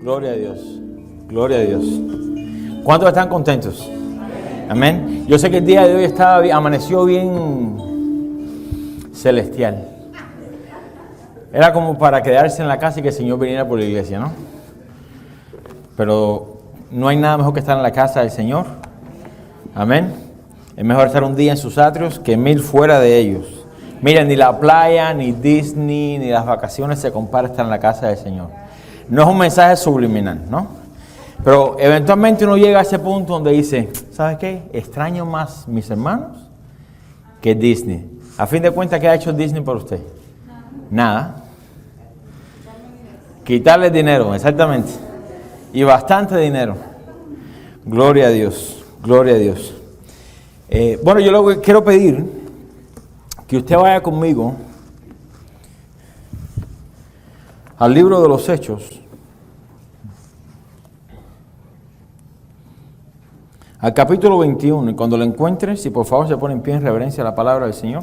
Gloria a Dios. Gloria a Dios. ¿Cuántos están contentos? Amén. Yo sé que el día de hoy amaneció bien celestial. Era como para quedarse en la casa y que el Señor viniera por la iglesia, ¿no? Pero no hay nada mejor que estar en la casa del Señor. Amén. Es mejor estar un día en sus atrios que 1000 fuera de ellos. Miren, ni la playa, ni Disney, ni las vacaciones se compara a estar en la casa del Señor. No es un mensaje subliminal, ¿no? Pero eventualmente uno llega a ese punto donde dice, ¿sabes qué? Extraño más mis hermanos que Disney. A fin de cuentas, ¿qué ha hecho Disney por usted? Nada. Quitarle dinero, exactamente. Y bastante dinero. Gloria a Dios. Gloria a Dios. Bueno, yo le quiero pedir que usted vaya conmigo al libro de los Hechos, al capítulo 21, y cuando lo encuentren, si por favor se pone en pie en reverencia a la palabra del Señor.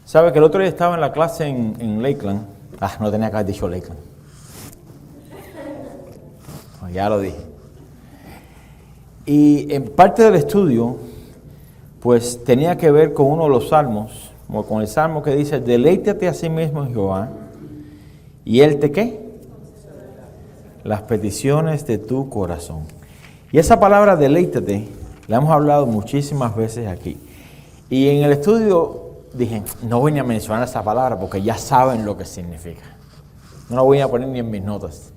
¿Sabe que el otro día estaba en la clase en Lakeland? No tenía que haber dicho Lakeland. Ya lo dije. Y en parte del estudio, pues tenía que ver con uno de los salmos, o con el salmo que dice, deleítate a sí mismo en Jehová, y Él te ¿qué? Las peticiones de tu corazón. Y esa palabra deleítate, la hemos hablado muchísimas veces aquí. Y en el estudio dije, no voy ni a mencionar esa palabra porque ya saben lo que significa. No la voy a poner ni en mis notas.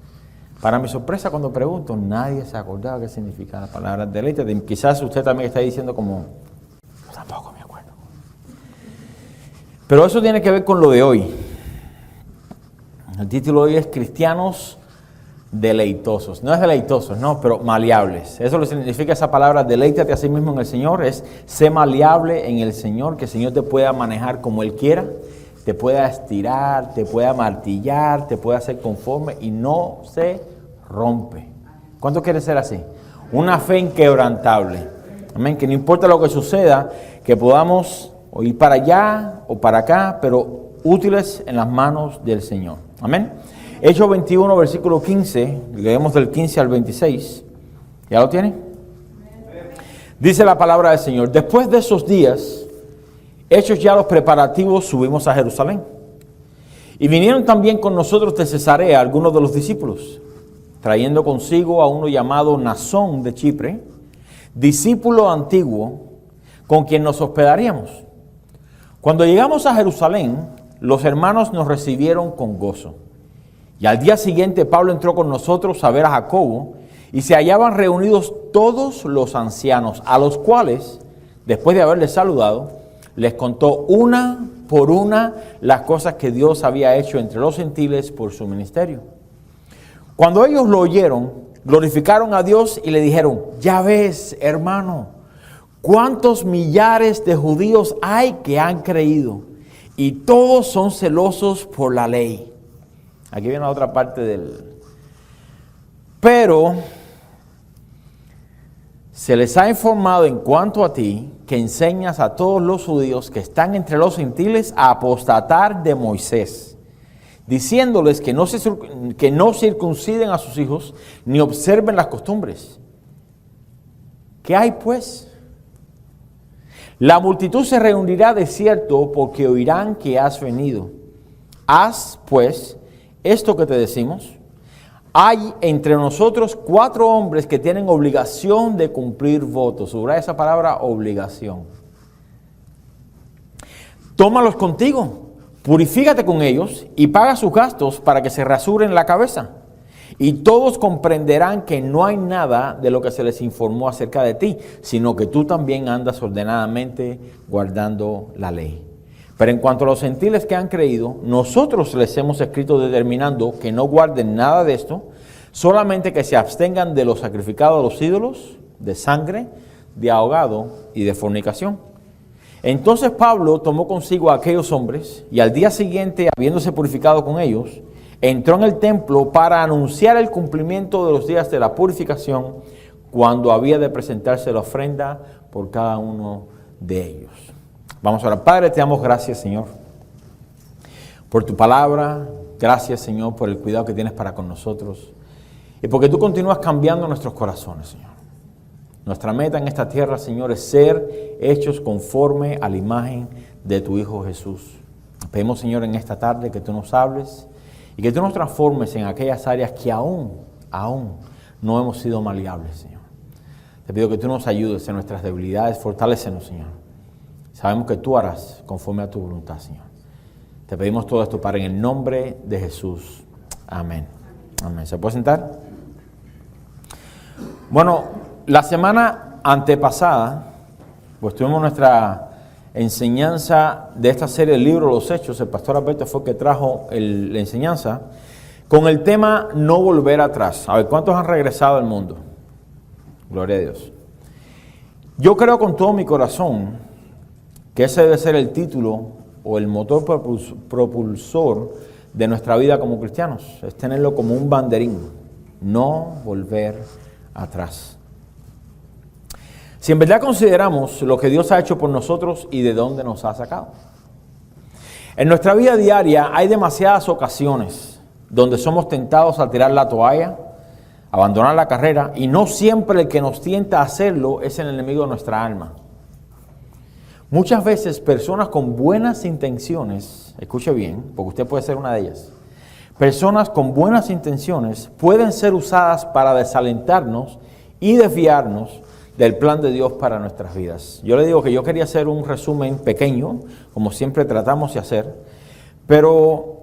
Para mi sorpresa, cuando pregunto, nadie se acordaba qué significa la palabra deleítate. Quizás usted también está diciendo como, tampoco me acuerdo. Pero eso tiene que ver con lo de hoy. El título de hoy es Cristianos deleitosos. No es deleitosos, no, pero maleables. Eso lo significa esa palabra, deleítate a sí mismo en el Señor, es ser maleable en el Señor, que el Señor te pueda manejar como Él quiera, te pueda estirar, te pueda martillar, te pueda hacer conforme y no se rompe. ¿Cuánto quiere ser así? Una fe inquebrantable. Amén. Que no importa lo que suceda, que podamos o ir para allá o para acá, pero útiles en las manos del Señor. Amén. Hechos 21, versículo 15, leemos del 15 al 26. ¿Ya lo tiene? Dice la palabra del Señor. Después de esos días, hechos ya los preparativos, subimos a Jerusalén. Y vinieron también con nosotros de Cesarea algunos de los discípulos, trayendo consigo a uno llamado Nasón de Chipre, discípulo antiguo, con quien nos hospedaríamos. Cuando llegamos a Jerusalén, los hermanos nos recibieron con gozo. Y al día siguiente Pablo entró con nosotros a ver a Jacobo, y se hallaban reunidos todos los ancianos, a los cuales, después de haberles saludado, les contó una por una las cosas que Dios había hecho entre los gentiles por su ministerio. Cuando ellos lo oyeron, glorificaron a Dios y le dijeron, ya ves, hermano, cuántos millares de judíos hay que han creído, y todos son celosos por la ley. Aquí viene la otra parte del... Pero se les ha informado en cuanto a ti, que enseñas a todos los judíos que están entre los gentiles a apostatar de Moisés, diciéndoles que no circunciden a sus hijos, ni observen las costumbres. ¿Qué hay pues? La multitud se reunirá de cierto, porque oirán que has venido. Haz pues esto que te decimos. Hay entre nosotros 4 hombres que tienen obligación de cumplir votos. Subraya esa palabra, obligación. Tómalos contigo, purifícate con ellos y paga sus gastos para que se rasuren la cabeza. Y todos comprenderán que no hay nada de lo que se les informó acerca de ti, sino que tú también andas ordenadamente guardando la ley. Pero en cuanto a los gentiles que han creído, nosotros les hemos escrito determinando que no guarden nada de esto, solamente que se abstengan de lo sacrificado a los ídolos, de sangre, de ahogado y de fornicación. Entonces Pablo tomó consigo a aquellos hombres y al día siguiente, habiéndose purificado con ellos, entró en el templo para anunciar el cumplimiento de los días de la purificación, cuando había de presentarse la ofrenda por cada uno de ellos. Vamos a orar. Padre, te damos gracias, Señor, por tu palabra. Gracias, Señor, por el cuidado que tienes para con nosotros. Y porque tú continúas cambiando nuestros corazones, Señor. Nuestra meta en esta tierra, Señor, es ser hechos conforme a la imagen de tu Hijo Jesús. Pedimos, Señor, en esta tarde que tú nos hables y que tú nos transformes en aquellas áreas que aún no hemos sido maleables, Señor. Te pido que tú nos ayudes en nuestras debilidades, fortalécenos, Señor. Sabemos que tú harás conforme a tu voluntad, Señor. Te pedimos todo esto, Padre, en el nombre de Jesús. Amén. Amén. ¿Se puede sentar? Bueno, la semana antepasada, pues tuvimos nuestra enseñanza de esta serie del libro Los Hechos. El pastor Alberto fue el que trajo la enseñanza con el tema no volver atrás. A ver, ¿cuántos han regresado al mundo? Gloria a Dios. Yo creo con todo mi corazón que ese debe ser el título o el motor propulsor de nuestra vida como cristianos. Es tenerlo como un banderín. No volver atrás. Si en verdad consideramos lo que Dios ha hecho por nosotros y de dónde nos ha sacado. En nuestra vida diaria hay demasiadas ocasiones donde somos tentados a tirar la toalla, abandonar la carrera, y no siempre el que nos tienta a hacerlo es el enemigo de nuestra alma. Muchas veces personas con buenas intenciones, escuche bien, porque usted puede ser una de ellas, personas con buenas intenciones pueden ser usadas para desalentarnos y desviarnos del plan de Dios para nuestras vidas. Yo le digo que yo quería hacer un resumen pequeño, como siempre tratamos de hacer, pero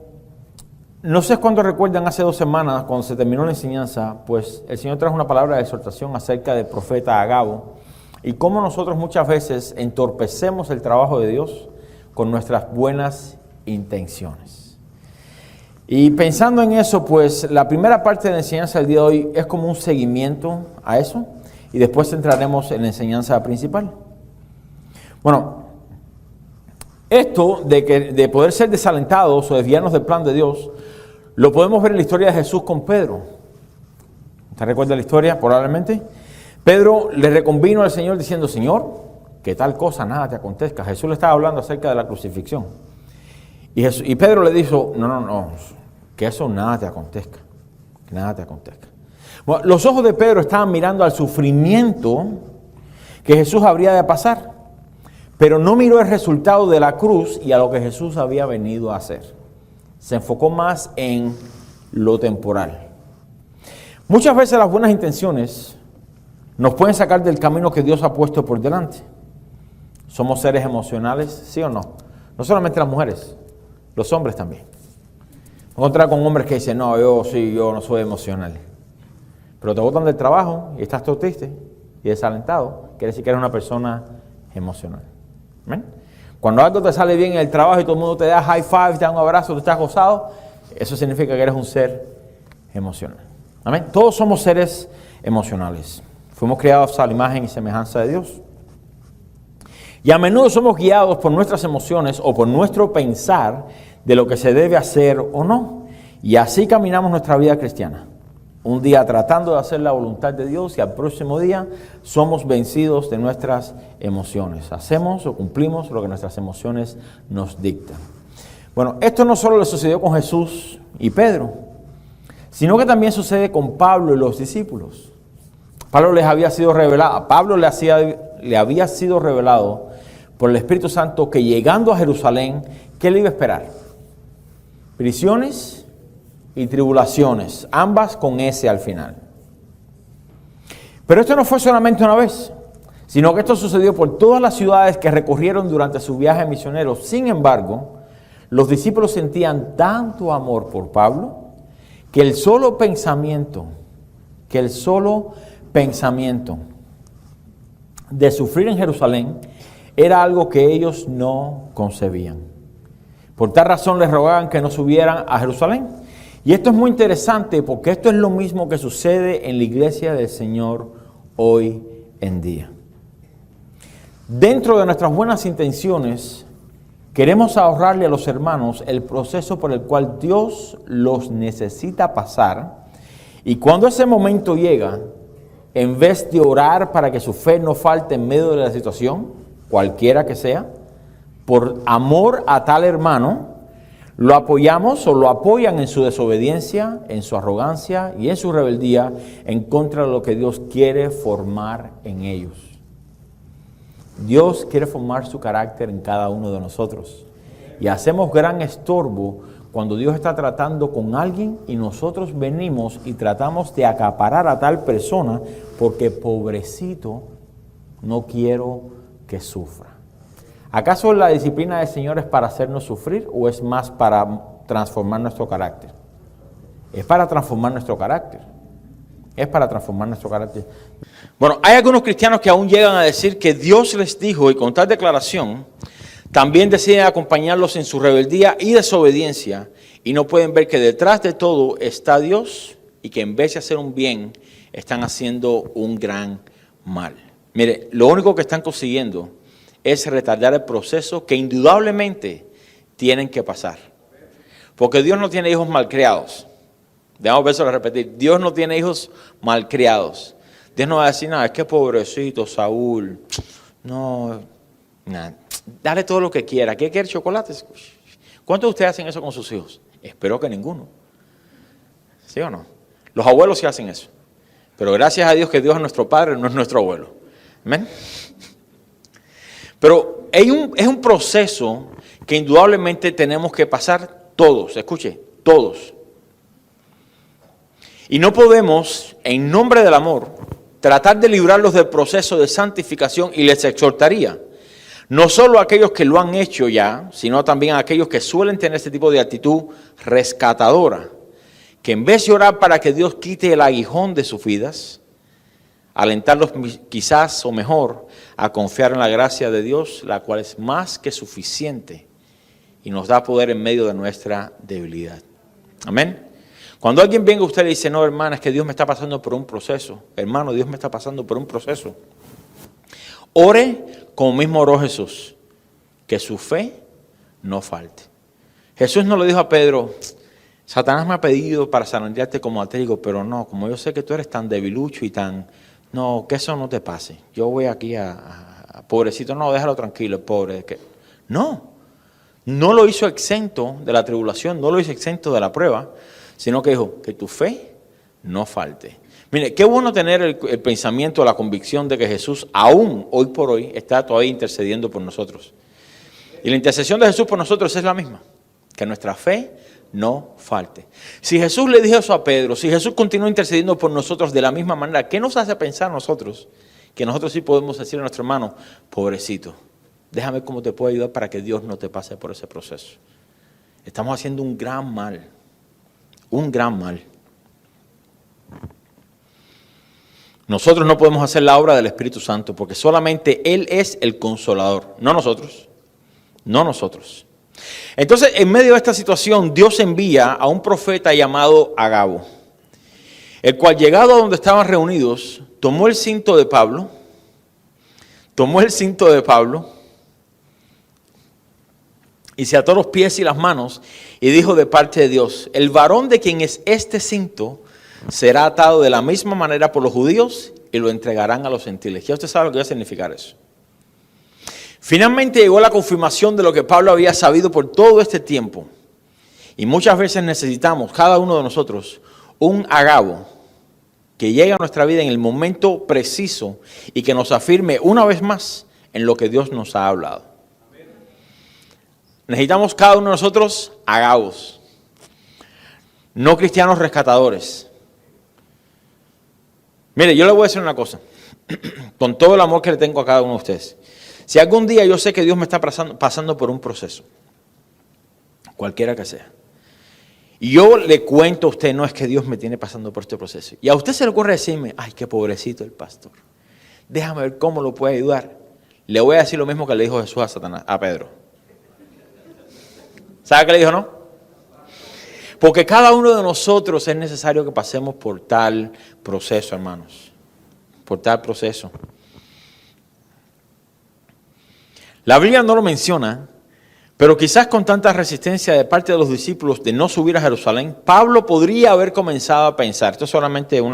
no sé cuándo recuerdan hace 2 semanas, cuando se terminó la enseñanza, pues el Señor trajo una palabra de exhortación acerca del profeta Agabo y cómo nosotros muchas veces entorpecemos el trabajo de Dios con nuestras buenas intenciones. Y pensando en eso, pues la primera parte de la enseñanza del día de hoy es como un seguimiento a eso. Y después entraremos en la enseñanza principal. Bueno, esto de poder ser desalentados o desviarnos del plan de Dios, lo podemos ver en la historia de Jesús con Pedro. ¿Usted recuerda la historia? Probablemente. Pedro le reconvino al Señor diciendo, Señor, que tal cosa nada te acontezca. Jesús le estaba hablando acerca de la crucifixión. Y Pedro le dijo, no, que eso nada te acontezca. Que nada te acontezca. Bueno, los ojos de Pedro estaban mirando al sufrimiento que Jesús habría de pasar, pero no miró el resultado de la cruz y a lo que Jesús había venido a hacer. Se enfocó más en lo temporal. Muchas veces las buenas intenciones nos pueden sacar del camino que Dios ha puesto por delante. ¿Somos seres emocionales? ¿Sí o no? No solamente las mujeres, los hombres también. Me encontré con hombres que dicen, no, yo no soy emocional. Pero te botan del trabajo y estás todo triste y desalentado, quiere decir que eres una persona emocional. ¿Amén? Cuando algo te sale bien en el trabajo y todo el mundo te da high five, te da un abrazo, tú estás gozado, eso significa que eres un ser emocional. ¿Amén? Todos somos seres emocionales. Fuimos creados a la imagen y semejanza de Dios. Y a menudo somos guiados por nuestras emociones o por nuestro pensar de lo que se debe hacer o no. Y así caminamos nuestra vida cristiana. Un día tratando de hacer la voluntad de Dios y al próximo día somos vencidos de nuestras emociones. Hacemos o cumplimos lo que nuestras emociones nos dictan. Bueno, esto no solo le sucedió con Jesús y Pedro, sino que también sucede con Pablo y los discípulos. Pablo les había sido revelado, a Pablo le había sido revelado por el Espíritu Santo que llegando a Jerusalén, ¿qué le iba a esperar? Prisiones y tribulaciones, ambas con S al final. Pero esto no fue solamente una vez, sino que esto sucedió por todas las ciudades que recorrieron durante su viaje misionero. Sin embargo, los discípulos sentían tanto amor por Pablo que el solo pensamiento de sufrir en Jerusalén era algo que ellos no concebían. Por tal razón les rogaban que no subieran a Jerusalén. Y esto es muy interesante porque esto es lo mismo que sucede en la iglesia del Señor hoy en día. Dentro de nuestras buenas intenciones, queremos ahorrarle a los hermanos el proceso por el cual Dios los necesita pasar. Y cuando ese momento llega, en vez de orar para que su fe no falte en medio de la situación, cualquiera que sea, por amor a tal hermano, lo apoyamos o lo apoyan en su desobediencia, en su arrogancia y en su rebeldía en contra de lo que Dios quiere formar en ellos. Dios quiere formar su carácter en cada uno de nosotros. Y hacemos gran estorbo cuando Dios está tratando con alguien y nosotros venimos y tratamos de acaparar a tal persona porque pobrecito no quiero que sufra. ¿Acaso la disciplina del Señor es para hacernos sufrir o es más para transformar nuestro carácter? Es para transformar nuestro carácter. Es para transformar nuestro carácter. Bueno, hay algunos cristianos que aún llegan a decir que Dios les dijo, y con tal declaración, también deciden acompañarlos en su rebeldía y desobediencia, y no pueden ver que detrás de todo está Dios, y que en vez de hacer un bien, están haciendo un gran mal. Mire, lo único que están consiguiendo es retardar el proceso que indudablemente tienen que pasar. Porque Dios no tiene hijos malcriados. Debemos verso a repetir. Dios no tiene hijos malcriados. Dios no va a decir nada, es que pobrecito Saúl. No, nada. Dale todo lo que quiera. ¿Qué quiere? ¿Chocolates? ¿Cuántos de ustedes hacen eso con sus hijos? Espero que ninguno. ¿Sí o no? Los abuelos sí hacen eso. Pero gracias a Dios que Dios es nuestro Padre, no es nuestro abuelo. ¿Amén? Pero es un proceso que indudablemente tenemos que pasar todos, escuche, todos. Y no podemos, en nombre del amor, tratar de librarlos del proceso de santificación y les exhortaría, no solo a aquellos que lo han hecho ya, sino también a aquellos que suelen tener este tipo de actitud rescatadora, que en vez de orar para que Dios quite el aguijón de sus vidas, alentarlos quizás o mejor a confiar en la gracia de Dios, la cual es más que suficiente y nos da poder en medio de nuestra debilidad. Amén. Cuando alguien venga a usted y le dice, no hermana, es que Dios me está pasando por un proceso. Hermano, Dios me está pasando por un proceso. Ore como mismo oró Jesús, que su fe no falte. Jesús no le dijo a Pedro, Satanás me ha pedido para zarandearte como a trigo, pero no, como yo sé que tú eres tan debilucho y tan... No, que eso no te pase. Yo voy aquí a pobrecito, no, déjalo tranquilo, el pobre. No lo hizo exento de la tribulación, no lo hizo exento de la prueba, sino que dijo, que tu fe no falte. Mire, qué bueno tener el pensamiento, la convicción de que Jesús, aún hoy por hoy, está todavía intercediendo por nosotros. Y la intercesión de Jesús por nosotros es la misma, que nuestra fe no falte. Si Jesús le dijo eso a Pedro, si Jesús continúa intercediendo por nosotros de la misma manera, ¿qué nos hace pensar nosotros? Que nosotros sí podemos decir a nuestro hermano, pobrecito, déjame cómo te puedo ayudar para que Dios no te pase por ese proceso. Estamos haciendo un gran mal, un gran mal. Nosotros no podemos hacer la obra del Espíritu Santo porque solamente Él es el consolador, no nosotros, no nosotros. Entonces, en medio de esta situación, Dios envía a un profeta llamado Agabo, el cual, llegado a donde estaban reunidos, tomó el cinto de Pablo y se ató los pies y las manos y dijo de parte de Dios, el varón de quien es este cinto será atado de la misma manera por los judíos y lo entregarán a los gentiles. Ya usted sabe lo que va a significar eso. Finalmente llegó la confirmación de lo que Pablo había sabido por todo este tiempo. Y muchas veces necesitamos, cada uno de nosotros, un Agabo que llegue a nuestra vida en el momento preciso y que nos afirme una vez más en lo que Dios nos ha hablado. Necesitamos cada uno de nosotros Agabos, no cristianos rescatadores. Mire, yo le voy a decir una cosa, con todo el amor que le tengo a cada uno de ustedes. Si algún día yo sé que Dios me está pasando por un proceso, cualquiera que sea, y yo le cuento a usted, no es que Dios me tiene pasando por este proceso, y a usted se le ocurre decirme, ay, qué pobrecito el pastor, déjame ver cómo lo puede ayudar, le voy a decir lo mismo que le dijo Jesús a Pedro. ¿Sabe qué le dijo, no? Porque cada uno de nosotros es necesario que pasemos por tal proceso, hermanos, por tal proceso. La Biblia no lo menciona, pero quizás con tanta resistencia de parte de los discípulos de no subir a Jerusalén, Pablo podría haber comenzado a pensar, esto es solamente un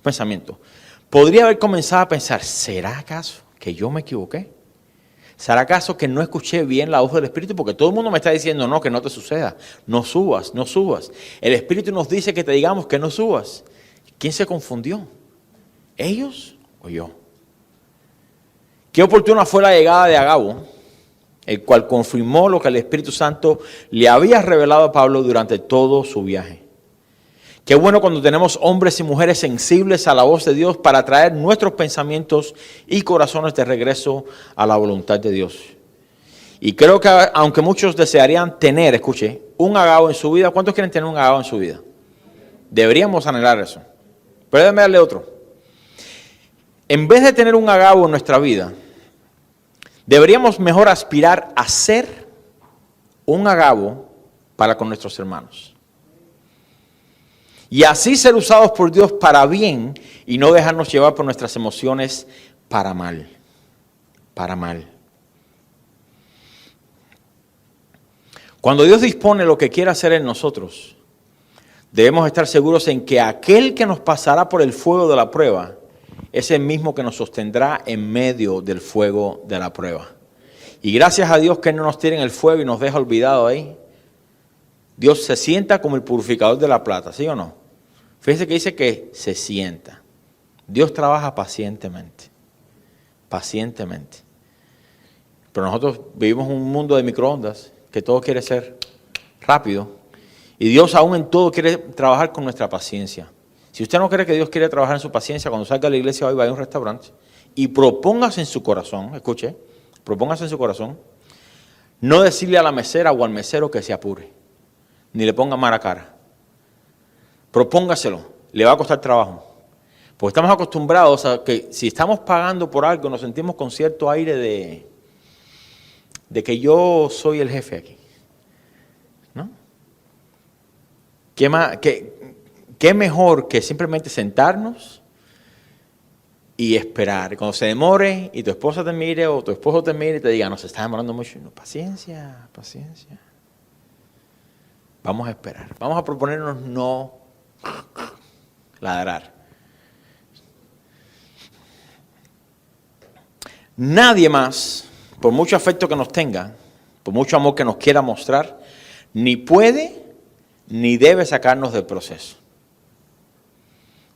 pensamiento, podría haber comenzado a pensar, ¿será acaso que yo me equivoqué? ¿Será acaso que no escuché bien la voz del Espíritu? Porque todo el mundo me está diciendo, no, que no te suceda. No subas, no subas. El Espíritu nos dice que te digamos que no subas. ¿Quién se confundió? ¿Ellos o yo? Qué oportuna fue la llegada de Agabo, el cual confirmó lo que el Espíritu Santo le había revelado a Pablo durante todo su viaje. Qué bueno cuando tenemos hombres y mujeres sensibles a la voz de Dios para traer nuestros pensamientos y corazones de regreso a la voluntad de Dios. Y creo que aunque muchos desearían tener, escuche, un Agabo en su vida, ¿cuántos quieren tener un Agabo en su vida? Deberíamos anhelar eso. Pero déjame darle otro. En vez de tener un Agabo en nuestra vida, deberíamos mejor aspirar a ser un Agabo para con nuestros hermanos. Y así ser usados por Dios para bien y no dejarnos llevar por nuestras emociones para mal. Para mal. Cuando Dios dispone lo que quiere hacer en nosotros, debemos estar seguros en que aquel que nos pasará por el fuego de la prueba es el mismo que nos sostendrá en medio del fuego de la prueba. Y gracias a Dios que Él no nos tira en el fuego y nos deja olvidados ahí. Dios se sienta como el purificador de la plata, ¿sí o no? Fíjense que dice que se sienta. Dios trabaja pacientemente. Pacientemente. Pero nosotros vivimos en un mundo de microondas que todo quiere ser rápido. Y Dios aún en todo quiere trabajar con nuestra paciencia. Si usted no cree que Dios quiere trabajar en su paciencia, cuando salga a la iglesia hoy vaya a un restaurante y propóngase en su corazón, escuche, propóngase en su corazón, no decirle a la mesera o al mesero que se apure, ni le ponga mala cara. Propóngaselo, le va a costar trabajo. Porque estamos acostumbrados a que si estamos pagando por algo, nos sentimos con cierto aire de que yo soy el jefe aquí. ¿No? ¿Qué mejor que simplemente sentarnos y esperar? Cuando se demore y tu esposa te mire o tu esposo te mire y te diga, no, se está demorando mucho. No, paciencia, paciencia. Vamos a esperar. Vamos a proponernos no ladrar. Nadie más, por mucho afecto que nos tenga, por mucho amor que nos quiera mostrar, ni puede ni debe sacarnos del proceso.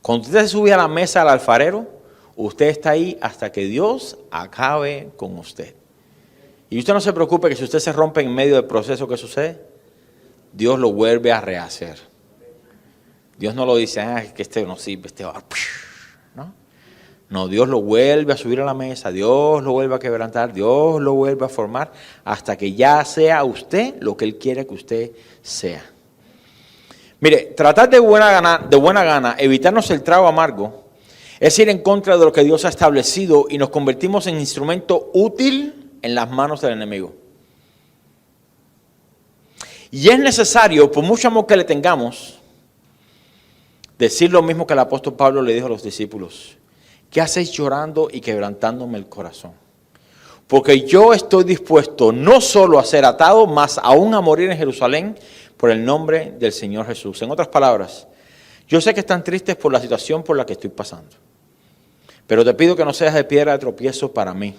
Cuando usted se sube a la mesa del alfarero, usted está ahí hasta que Dios acabe con usted. Y usted no se preocupe que si usted se rompe en medio del proceso que sucede, Dios lo vuelve a rehacer. Dios no lo dice, que este no sirve, este va. ¿No? No, Dios lo vuelve a subir a la mesa, Dios lo vuelve a quebrantar, Dios lo vuelve a formar hasta que ya sea usted lo que Él quiere que usted sea. Mire, tratar de buena gana evitarnos el trago amargo es ir en contra de lo que Dios ha establecido y nos convertimos en instrumento útil en las manos del enemigo. Y es necesario, por mucho amor que le tengamos, decir lo mismo que el apóstol Pablo le dijo a los discípulos. ¿Qué hacéis llorando y quebrantándome el corazón? Porque yo estoy dispuesto no solo a ser atado, mas aún a morir en Jerusalén por el nombre del Señor Jesús. En otras palabras, yo sé que están tristes por la situación por la que estoy pasando. Pero te pido que no seas de piedra de tropiezo para mí.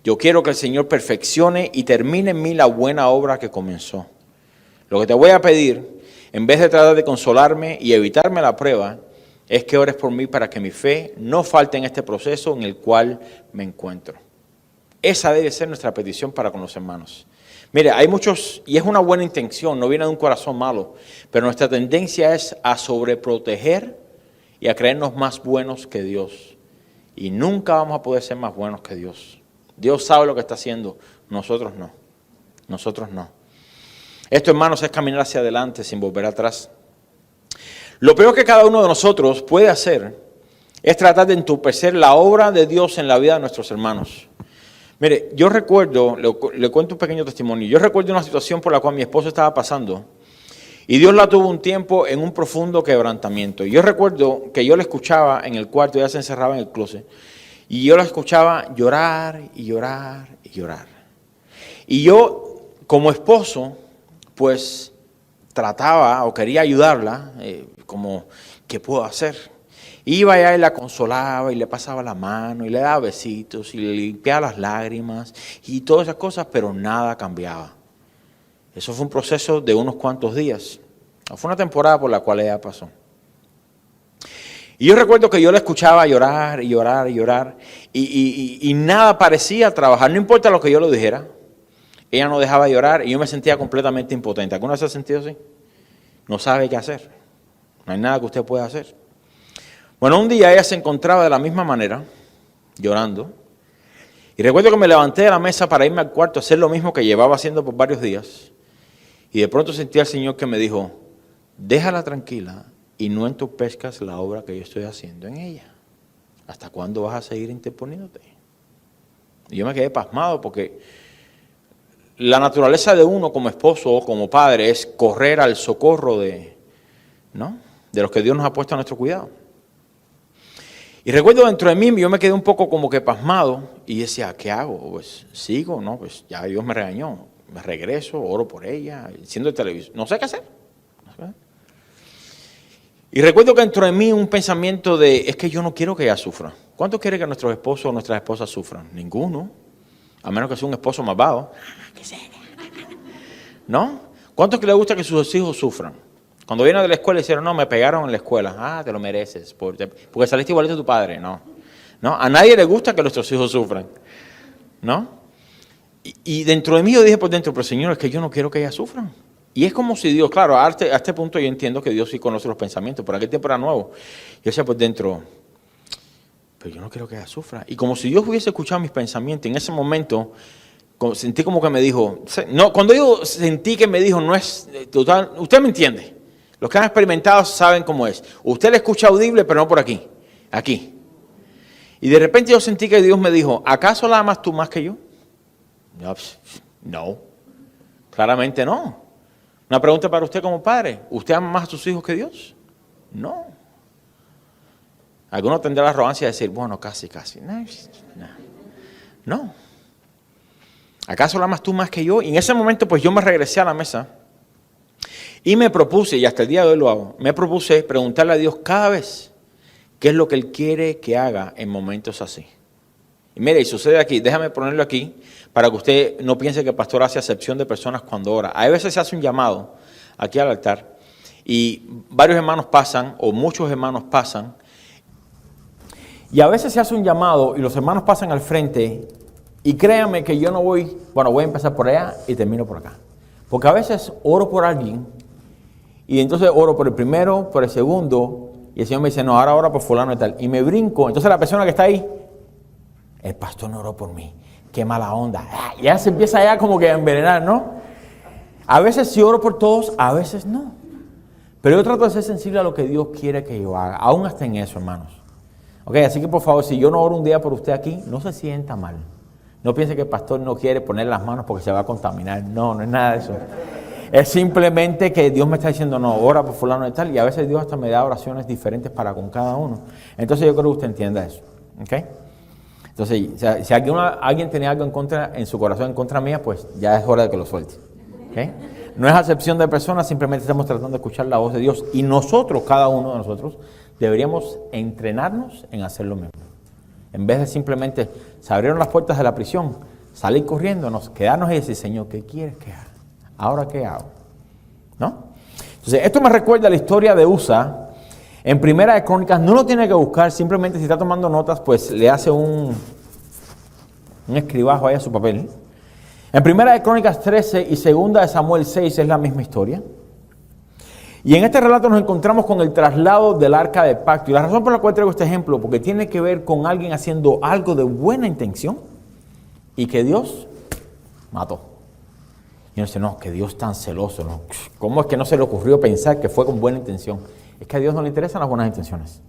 Yo quiero que el Señor perfeccione y termine en mí la buena obra que comenzó. Lo que te voy a pedir, en vez de tratar de consolarme y evitarme la prueba, es que ores por mí para que mi fe no falte en este proceso en el cual me encuentro. Esa debe ser nuestra petición para con los hermanos. Mire, hay muchos, y es una buena intención, no viene de un corazón malo, pero nuestra tendencia es a sobreproteger y a creernos más buenos que Dios. Y nunca vamos a poder ser más buenos que Dios. Dios sabe lo que está haciendo, nosotros no. Nosotros no. Esto, hermanos, es caminar hacia adelante sin volver atrás. Lo peor que cada uno de nosotros puede hacer es tratar de entorpecer la obra de Dios en la vida de nuestros hermanos. Mire, yo recuerdo, le cuento un pequeño testimonio. Yo recuerdo una situación por la cual mi esposo estaba pasando y Dios la tuvo un tiempo en un profundo quebrantamiento. Y yo recuerdo que yo la escuchaba en el cuarto, ella se encerraba en el closet, y yo la escuchaba llorar y llorar y llorar. Y yo, como esposo, pues trataba o quería ayudarla, como, ¿qué puedo hacer? Iba allá y la consolaba y le pasaba la mano y le daba besitos y le limpiaba las lágrimas y todas esas cosas, pero nada cambiaba. Eso fue un proceso de unos cuantos días. Fue una temporada por la cual ella pasó. Y yo recuerdo que yo la escuchaba llorar y llorar y llorar y nada parecía trabajar, no importa lo que yo le dijera. Ella no dejaba de llorar y yo me sentía completamente impotente. ¿Alguna vez se ha sentido así? No sabe qué hacer. No hay nada que usted pueda hacer. Bueno, un día ella se encontraba de la misma manera, llorando. Y recuerdo que me levanté de la mesa para irme al cuarto a hacer lo mismo que llevaba haciendo por varios días. Y de pronto sentí al Señor que me dijo, déjala tranquila y no entorpezcas la obra que yo estoy haciendo en ella. ¿Hasta cuándo vas a seguir interponiéndote? Y yo me quedé pasmado porque la naturaleza de uno como esposo o como padre es correr al socorro de los que Dios nos ha puesto a nuestro cuidado. Y recuerdo dentro de mí, yo me quedé un poco como que pasmado y decía, ¿qué hago? Pues sigo, ¿no? Pues ya Dios me regañó, me regreso, oro por ella, enciendo el televisor, no sé qué hacer. Y recuerdo que dentro de mí un pensamiento es que yo no quiero que ella sufra. ¿Cuántos quiere que nuestros esposos o nuestras esposas sufran? Ninguno, a menos que sea un esposo malvado. ¿No? ¿Cuántos que les gusta que sus hijos sufran? Cuando vienen de la escuela y dijeron, no, me pegaron en la escuela. Ah, te lo mereces, porque saliste igualito a tu padre. No. A nadie le gusta que nuestros hijos sufran. ¿No? Y dentro de mí yo dije por dentro, pero Señor, es que yo no quiero que ellas sufran. Y es como si Dios, claro, a este punto yo entiendo que Dios sí conoce los pensamientos, por aquel tiempo era nuevo. Yo decía por dentro, pero yo no quiero que ella sufra. Y como si Dios hubiese escuchado mis pensamientos, en ese momento sentí como que me dijo, no, cuando yo sentí que me dijo, no es total, usted me entiende. Los que han experimentado saben cómo es. Usted le escucha audible, pero no por aquí, aquí. Y de repente yo sentí que Dios me dijo, ¿acaso la amas tú más que yo? No, claramente no. Una pregunta para usted como padre, ¿usted ama más a sus hijos que Dios? No. Alguno tendrá la arrogancia de decir, bueno, casi. No. ¿Acaso la amas tú más que yo? Y en ese momento pues yo me regresé a la mesa y me propuse, y hasta el día de hoy lo hago, me propuse preguntarle a Dios cada vez qué es lo que Él quiere que haga en momentos así. Y mire, y sucede aquí, déjame ponerlo aquí, para que usted no piense que el pastor hace acepción de personas cuando ora. A veces se hace un llamado aquí al altar y varios hermanos pasan, o muchos hermanos pasan, y a veces se hace un llamado y los hermanos pasan al frente, y créanme que yo no voy a empezar por allá y termino por acá. Porque a veces oro por alguien, y entonces oro por el primero, por el segundo, y el Señor me dice, no, ahora ora por fulano y tal, y me brinco, entonces la persona que está ahí, el pastor no oró por mí, qué mala onda. Ya se empieza ya como que a envenenar, ¿no? A veces sí oro por todos, a veces no. Pero yo trato de ser sensible a lo que Dios quiere que yo haga, aún hasta en eso, hermanos. Ok, así que por favor, si yo no oro un día por usted aquí, no se sienta mal. No piense que el pastor no quiere poner las manos porque se va a contaminar. No es nada de eso. Es simplemente que Dios me está diciendo, no, ora por fulano y tal, y a veces Dios hasta me da oraciones diferentes para con cada uno. Entonces yo creo que usted entienda eso. ¿Ok? Entonces, si alguien tenía algo en contra, en su corazón en contra mía, pues ya es hora de que lo suelte. ¿Okay? No es acepción de personas, simplemente estamos tratando de escuchar la voz de Dios. Y nosotros, cada uno de nosotros, deberíamos entrenarnos en hacer lo mismo. En vez de simplemente se abrieron las puertas de la prisión, salir corriendo, quedarnos y decir, Señor, ¿qué quieres que haga? ¿Ahora qué hago? ¿No? Entonces, esto me recuerda a la historia de Usa. En Primera de Crónicas, no lo tiene que buscar, simplemente si está tomando notas, pues le hace un escribajo ahí a su papel. En Primera de Crónicas 13 y Segunda de Samuel 6 es la misma historia. Y en este relato nos encontramos con el traslado del Arca del Pacto. Y la razón por la cual traigo este ejemplo, porque tiene que ver con alguien haciendo algo de buena intención y que Dios mató. Y uno dice, no, que Dios tan celoso, ¿no? ¿Cómo es que no se le ocurrió pensar que fue con buena intención? Es que a Dios no le interesan las buenas intenciones.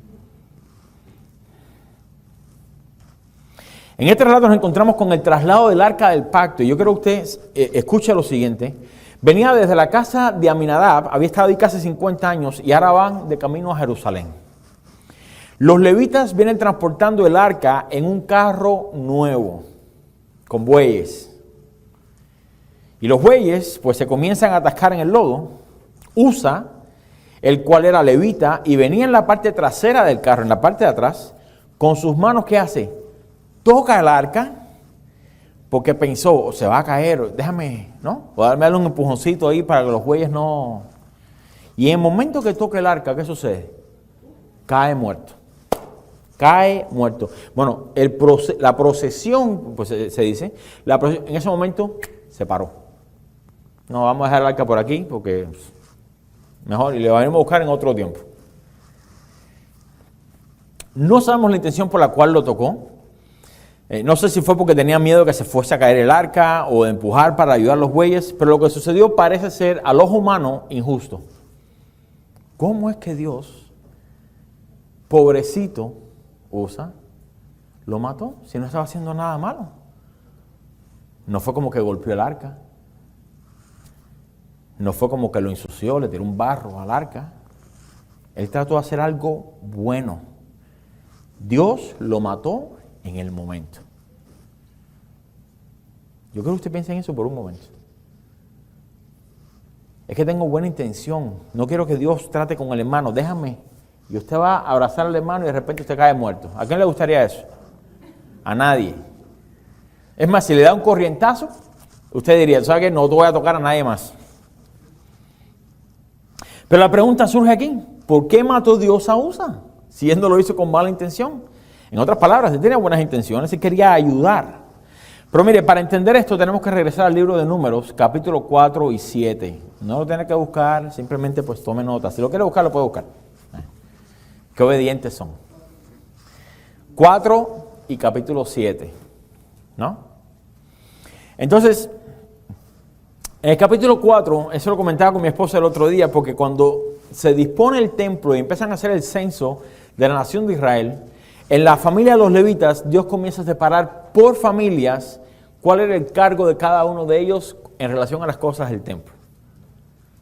En este relato nos encontramos con el traslado del Arca del Pacto. Y yo quiero que usted escuche lo siguiente. Venía desde la casa de Aminadab, había estado ahí casi 50 años y ahora van de camino a Jerusalén. Los levitas vienen transportando el arca en un carro nuevo, con bueyes. Y los bueyes pues se comienzan a atascar en el lodo. Usa el cual era levita, y venía en la parte trasera del carro, en la parte de atrás, con sus manos, ¿qué hace? Toca el arca, porque pensó, se va a caer, déjame, ¿no? O darle un empujoncito ahí para que los bueyes no... Y en el momento que toca el arca, ¿qué sucede? Cae muerto. Cae muerto. Bueno, la procesión, pues se dice, en ese momento se paró. No, vamos a dejar el arca por aquí, porque mejor, y le vamos a buscar en otro tiempo. No sabemos la intención por la cual lo tocó. No sé si fue porque tenía miedo que se fuese a caer el arca o de empujar para ayudar a los bueyes, pero lo que sucedió parece ser al ojo humano injusto. ¿Cómo es que Dios, pobrecito, Usa, lo mató si no estaba haciendo nada malo? No fue como que golpeó el arca. No fue como que lo ensució, le tiró un barro al arca. Él trató de hacer algo bueno. Dios lo mató en el momento. Yo quiero que usted piense en eso por un momento. Es que tengo buena intención. No quiero que Dios trate con el hermano. Déjame. Y usted va a abrazar al hermano y de repente usted cae muerto. ¿A quién le gustaría eso? A nadie. Es más, si le da un corrientazo, usted diría, ¿sabe qué? No te voy a tocar a nadie más. Pero la pregunta surge aquí. ¿Por qué mató Dios a Usa? Si él no lo hizo con mala intención. En otras palabras, él tenía buenas intenciones y quería ayudar. Pero mire, para entender esto tenemos que regresar al libro de Números, capítulo 4 y 7. No lo tiene que buscar, simplemente pues tome nota. Si lo quiere buscar, lo puede buscar. Qué obedientes son. 4 y capítulo 7. ¿No? Entonces, en el capítulo 4, eso lo comentaba con mi esposa el otro día, porque cuando se dispone el templo y empiezan a hacer el censo de la nación de Israel, en la familia de los levitas, Dios comienza a separar por familias cuál era el cargo de cada uno de ellos en relación a las cosas del templo.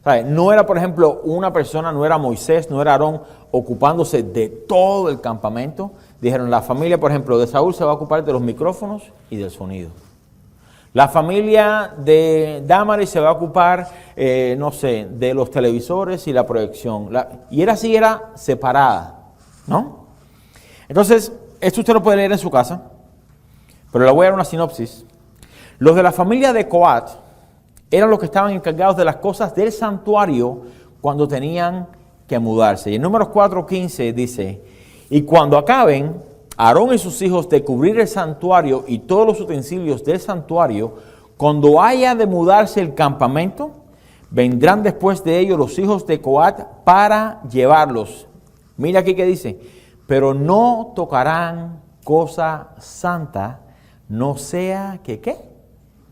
¿Sabe? No era, por ejemplo, una persona, no era Moisés, no era Aarón ocupándose de todo el campamento. Dijeron, la familia, por ejemplo, de Saúl se va a ocupar de los micrófonos y del sonido. La familia de Damaris se va a ocupar, no sé, de los televisores y la proyección. Y era así, era separada, ¿no? Entonces, esto usted lo puede leer en su casa, pero le voy a dar una sinopsis. Los de la familia de Coat eran los que estaban encargados de las cosas del santuario cuando tenían que mudarse. Y en Números 4:15 dice, y cuando acaben Aarón y sus hijos de cubrir el santuario y todos los utensilios del santuario, cuando haya de mudarse el campamento, vendrán después de ellos los hijos de Coat para llevarlos. Mira aquí que dice, pero no tocarán cosa santa, no sea que ¿qué?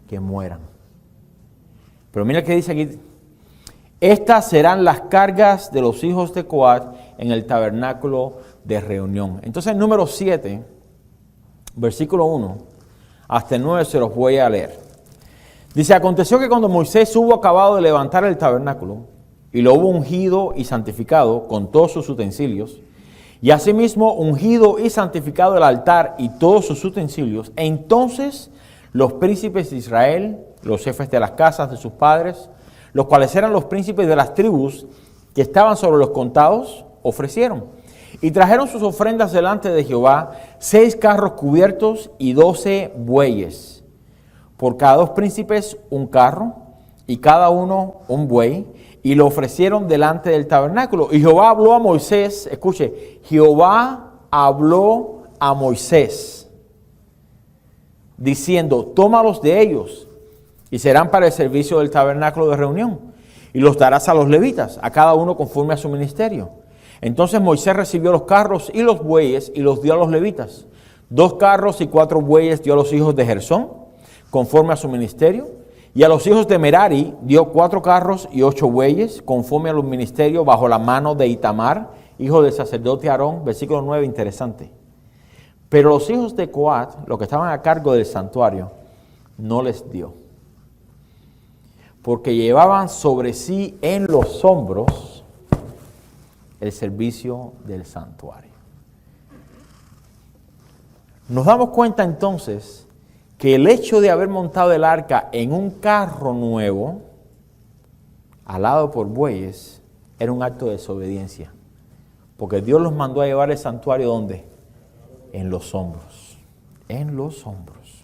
Que mueran. Pero mira que dice aquí, estas serán las cargas de los hijos de Coat en el tabernáculo de reunión. Entonces en número 7, versículo 1 hasta el 9 se los voy a leer. Dice, aconteció que cuando Moisés hubo acabado de levantar el tabernáculo y lo hubo ungido y santificado con todos sus utensilios, y asimismo ungido y santificado el altar y todos sus utensilios, entonces los príncipes de Israel, los jefes de las casas de sus padres, los cuales eran los príncipes de las tribus que estaban sobre los contados, ofrecieron. Y trajeron sus ofrendas delante de Jehová, 6 carros cubiertos y 12 bueyes. Por cada 2 príncipes un carro y cada uno un buey. Y lo ofrecieron delante del tabernáculo. Y Jehová habló a Moisés, escuche, Jehová habló a Moisés, diciendo, tómalos de ellos y serán para el servicio del tabernáculo de reunión. Y los darás a los levitas, a cada uno conforme a su ministerio. Entonces Moisés recibió los carros y los bueyes y los dio a los levitas. 2 carros y 4 bueyes dio a los hijos de Gersón, conforme a su ministerio. Y a los hijos de Merari dio 4 carros y 8 bueyes, conforme a los ministerios, bajo la mano de Itamar, hijo del sacerdote Aarón. Versículo 9, interesante. Pero los hijos de Coat, los que estaban a cargo del santuario, no les dio, porque llevaban sobre sí en los hombros el servicio del santuario. Nos damos cuenta entonces que el hecho de haber montado el arca en un carro nuevo, alado por bueyes, era un acto de desobediencia. Porque Dios los mandó a llevar el santuario, ¿dónde? En los hombros. En los hombros.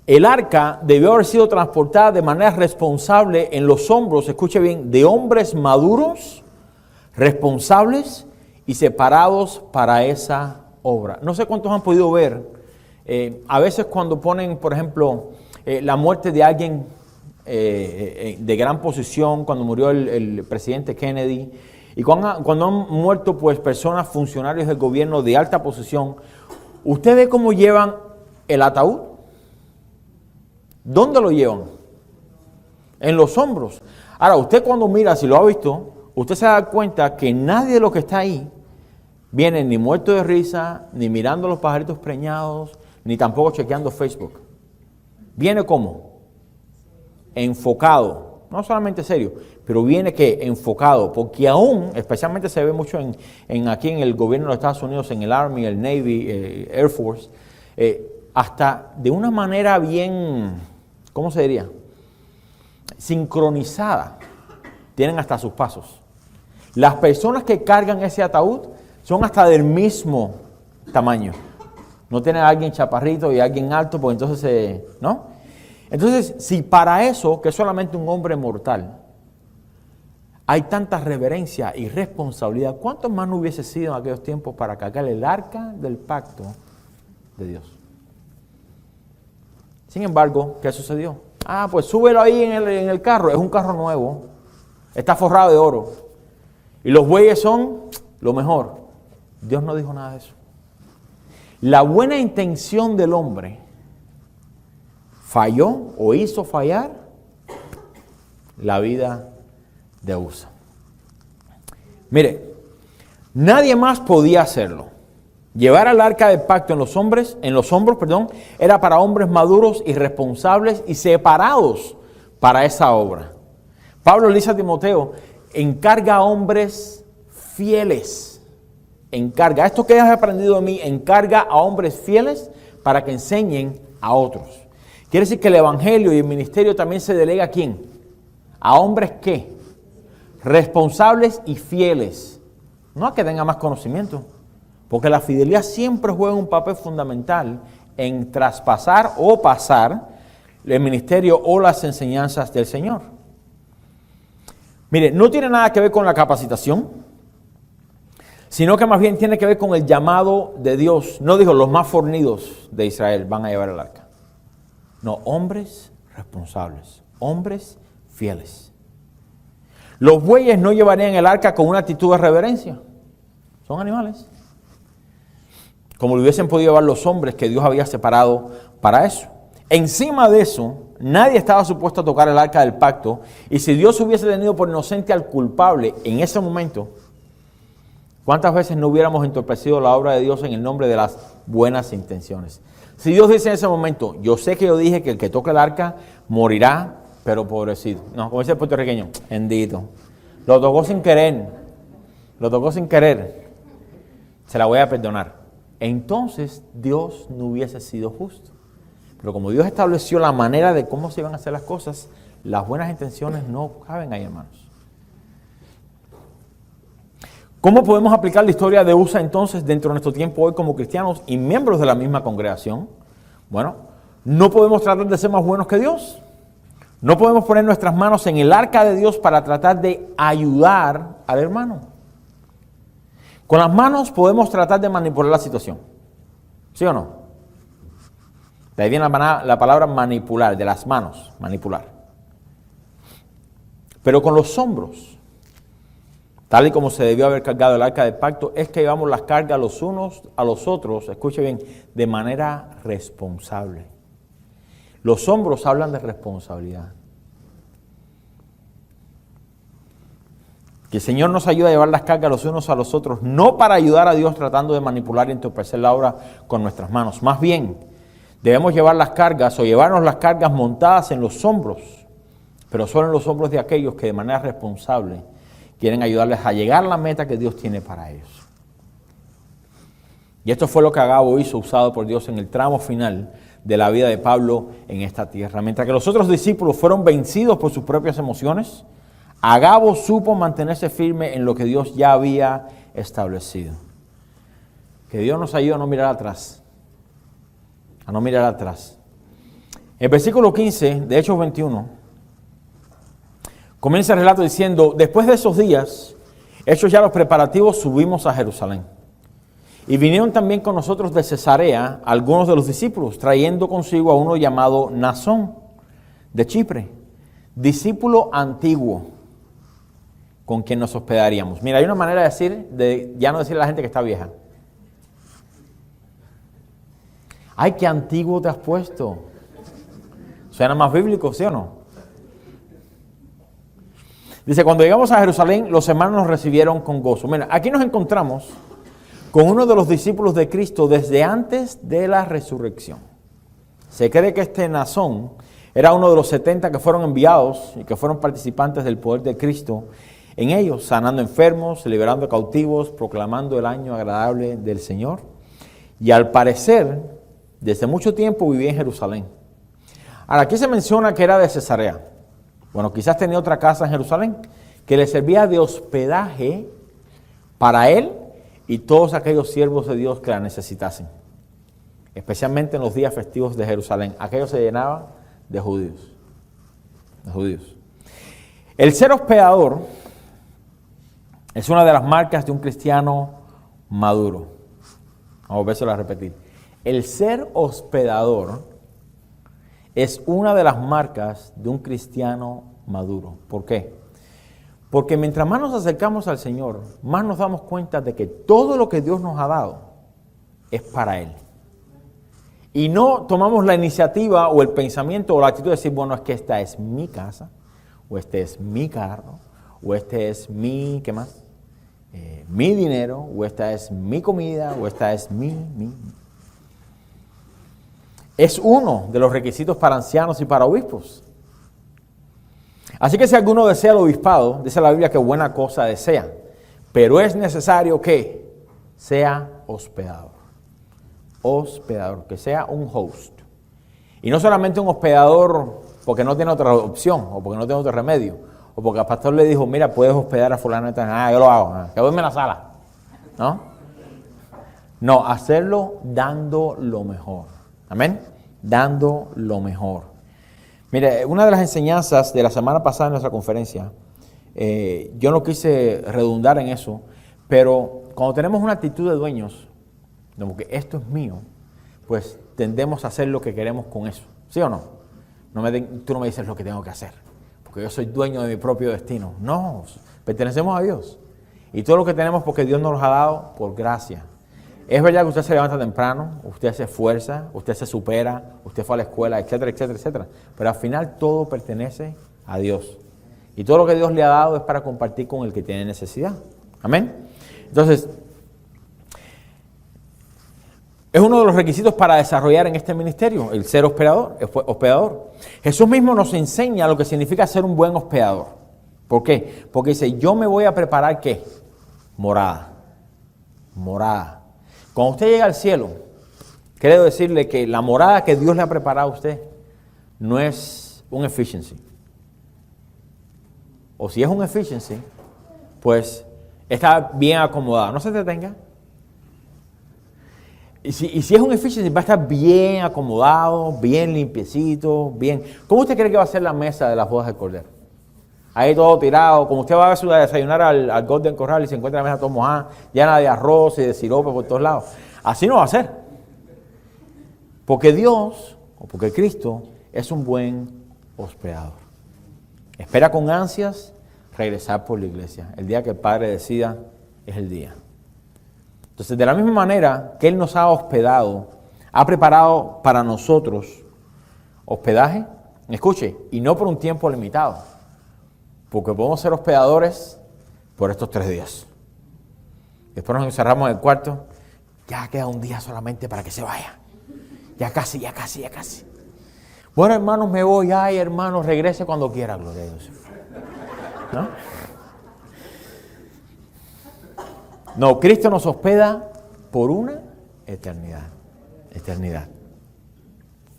El arca debió haber sido transportada de manera responsable en los hombros, escuche bien, de hombres maduros, responsables y separados para esa obra. No sé cuántos han podido ver, a veces cuando ponen, por ejemplo, la muerte de alguien de gran posición, cuando murió el presidente Kennedy, y cuando han muerto pues personas, funcionarios del gobierno de alta posición, ¿usted ve cómo llevan el ataúd? ¿Dónde lo llevan? En los hombros. Ahora, usted cuando mira, si lo ha visto, usted se da cuenta que nadie de los que está ahí viene ni muerto de risa, ni mirando los pajaritos preñados, ni tampoco chequeando Facebook. Viene como enfocado, no solamente serio, pero viene que enfocado, porque aún, especialmente se ve mucho aquí en el gobierno de los Estados Unidos, en el Army, el Navy, Air Force, hasta de una manera bien, ¿cómo se diría? Sincronizada, tienen hasta sus pasos. Las personas que cargan ese ataúd son hasta del mismo tamaño. No tienen a alguien chaparrito y a alguien alto, pues entonces, ¿no? Entonces, si para eso, que es solamente un hombre mortal, hay tanta reverencia y responsabilidad, ¿cuánto más no hubiese sido en aquellos tiempos para cargar el arca del pacto de Dios? Sin embargo, ¿qué sucedió? Pues súbelo ahí en el carro, es un carro nuevo, está forrado de oro, y los bueyes son lo mejor. Dios no dijo nada de eso. La buena intención del hombre falló o hizo fallar la vida de Usa. Mire, nadie más podía hacerlo. Llevar al arca del pacto en los hombros, era para hombres maduros y responsables y separados para esa obra. Pablo le dice a Timoteo, encarga a hombres fieles. Encarga, esto que has aprendido de mí, encarga a hombres fieles para que enseñen a otros. Quiere decir que el evangelio y el ministerio también se delega ¿a quién? A hombres ¿qué? Responsables y fieles. No a que tengan más conocimiento, porque la fidelidad siempre juega un papel fundamental en traspasar o pasar el ministerio o las enseñanzas del Señor. Mire, no tiene nada que ver con la capacitación, sino que más bien tiene que ver con el llamado de Dios. No dijo, los más fornidos de Israel van a llevar el arca. No, hombres responsables, hombres fieles. Los bueyes no llevarían el arca con una actitud de reverencia. Son animales. Como lo hubiesen podido llevar los hombres que Dios había separado para eso. Encima de eso, nadie estaba supuesto a tocar el arca del pacto. Y si Dios hubiese tenido por inocente al culpable en ese momento, ¿cuántas veces no hubiéramos entorpecido la obra de Dios en el nombre de las buenas intenciones? Si Dios dice en ese momento, yo sé que yo dije que el que toque el arca morirá, pero pobrecito. No, como dice el puertorriqueño, bendito. Lo tocó sin querer. Se la voy a perdonar. Entonces Dios no hubiese sido justo. Pero como Dios estableció la manera de cómo se iban a hacer las cosas, las buenas intenciones no caben ahí, hermanos. ¿Cómo podemos aplicar la historia de Usa entonces dentro de nuestro tiempo hoy como cristianos y miembros de la misma congregación? Bueno, no podemos tratar de ser más buenos que Dios. No podemos poner nuestras manos en el arca de Dios para tratar de ayudar al hermano. Con las manos podemos tratar de manipular la situación. ¿Sí o no? De ahí viene la palabra manipular, de las manos, manipular. Pero con los hombros, tal y como se debió haber cargado el arca del pacto, es que llevamos las cargas los unos a los otros, escuche bien, de manera responsable. Los hombros hablan de responsabilidad. Que el Señor nos ayude a llevar las cargas los unos a los otros, no para ayudar a Dios tratando de manipular y entorpecer la obra con nuestras manos. Más bien, debemos llevar las cargas o llevarnos las cargas montadas en los hombros, pero solo en los hombros de aquellos que de manera responsable quieren ayudarles a llegar a la meta que Dios tiene para ellos. Y esto fue lo que Agabo hizo, usado por Dios en el tramo final de la vida de Pablo en esta tierra. Mientras que los otros discípulos fueron vencidos por sus propias emociones, Agabo supo mantenerse firme en lo que Dios ya había establecido. Que Dios nos ayude a no mirar atrás. A no mirar atrás. El versículo 15 de Hechos 21 comienza el relato diciendo: después de esos días, hechos ya los preparativos, subimos a Jerusalén. Y vinieron también con nosotros de Cesarea algunos de los discípulos, trayendo consigo a uno llamado Nasón, de Chipre, discípulo antiguo, con quien nos hospedaríamos. Mira, hay una manera de decir, ya no decirle a la gente que está vieja. Ay, qué antiguo te has puesto. Suena más bíblico, ¿sí o no? Dice, cuando llegamos a Jerusalén, los hermanos nos recibieron con gozo. Mira, aquí nos encontramos con uno de los discípulos de Cristo desde antes de la resurrección. Se cree que este Nasón era uno de los 70 que fueron enviados y que fueron participantes del poder de Cristo en ellos, sanando enfermos, liberando cautivos, proclamando el año agradable del Señor. Y al parecer, desde mucho tiempo vivía en Jerusalén. Ahora, aquí se menciona que era de Cesarea. Bueno, quizás tenía otra casa en Jerusalén que le servía de hospedaje para él y todos aquellos siervos de Dios que la necesitasen. Especialmente en los días festivos de Jerusalén. Aquello se llenaba de judíos. De judíos. El ser hospedador es una de las marcas de un cristiano maduro. Vamos a vérselo a repetir. El ser hospedador es una de las marcas de un cristiano maduro. ¿Por qué? Porque mientras más nos acercamos al Señor, más nos damos cuenta de que todo lo que Dios nos ha dado es para Él. Y no tomamos la iniciativa o el pensamiento o la actitud de decir, bueno, es que esta es mi casa, o este es mi carro, o este es mi, ¿qué más? Mi dinero, o esta es mi comida, o esta es mi. Es uno de los requisitos para ancianos y para obispos. Así que si alguno desea el obispado, dice la Biblia que buena cosa desea, pero es necesario que sea hospedador. Hospedador, que sea un host. Y no solamente un hospedador porque no tiene otra opción o porque no tiene otro remedio, o porque el pastor le dijo, mira, puedes hospedar a fulano, yo lo hago, que duerme en la sala. No, hacerlo dando lo mejor. Amén. Dando lo mejor. Mire, una de las enseñanzas de la semana pasada en nuestra conferencia, yo no quise redundar en eso, pero cuando tenemos una actitud de dueños, como que esto es mío, pues tendemos a hacer lo que queremos con eso. ¿Sí o no? Tú no me dices lo que tengo que hacer, porque yo soy dueño de mi propio destino. No, pertenecemos a Dios. Y todo lo que tenemos porque Dios nos lo ha dado por gracia. Es verdad que usted se levanta temprano, usted se esfuerza, usted se supera, usted fue a la escuela, etcétera, etcétera, etcétera. Pero al final todo pertenece a Dios. Y todo lo que Dios le ha dado es para compartir con el que tiene necesidad. Amén. Entonces, es uno de los requisitos para desarrollar en este ministerio, el ser hospedador. Jesús mismo nos enseña lo que significa ser un buen hospedador. ¿Por qué? Porque dice, yo me voy a preparar, ¿qué? Morada. Morada. Cuando usted llega al cielo, quiero decirle que la morada que Dios le ha preparado a usted no es un efficiency. O si es un efficiency, pues está bien acomodado. No se detenga. Y si es un efficiency, va a estar bien acomodado, bien limpiecito, bien. ¿Cómo usted cree que va a ser la mesa de las bodas del Cordero? Ahí todo tirado, como usted va a desayunar al Golden Corral y se encuentra la mesa todo mojada, llena de arroz y de sirope por todos lados. Así no va a ser. Porque Dios, o porque Cristo, es un buen hospedador. Espera con ansias regresar por la iglesia. El día que el Padre decida es el día. Entonces, de la misma manera que Él nos ha hospedado, ha preparado para nosotros hospedaje, escuche, y no por un tiempo limitado. Porque podemos ser hospedadores por estos 3 días. Después nos encerramos en el cuarto. Ya queda un día solamente para que se vaya. Ya casi. Bueno, hermanos, me voy. Ay, hermanos, regrese cuando quiera, gloria a Dios. No, Cristo nos hospeda por una eternidad. Eternidad.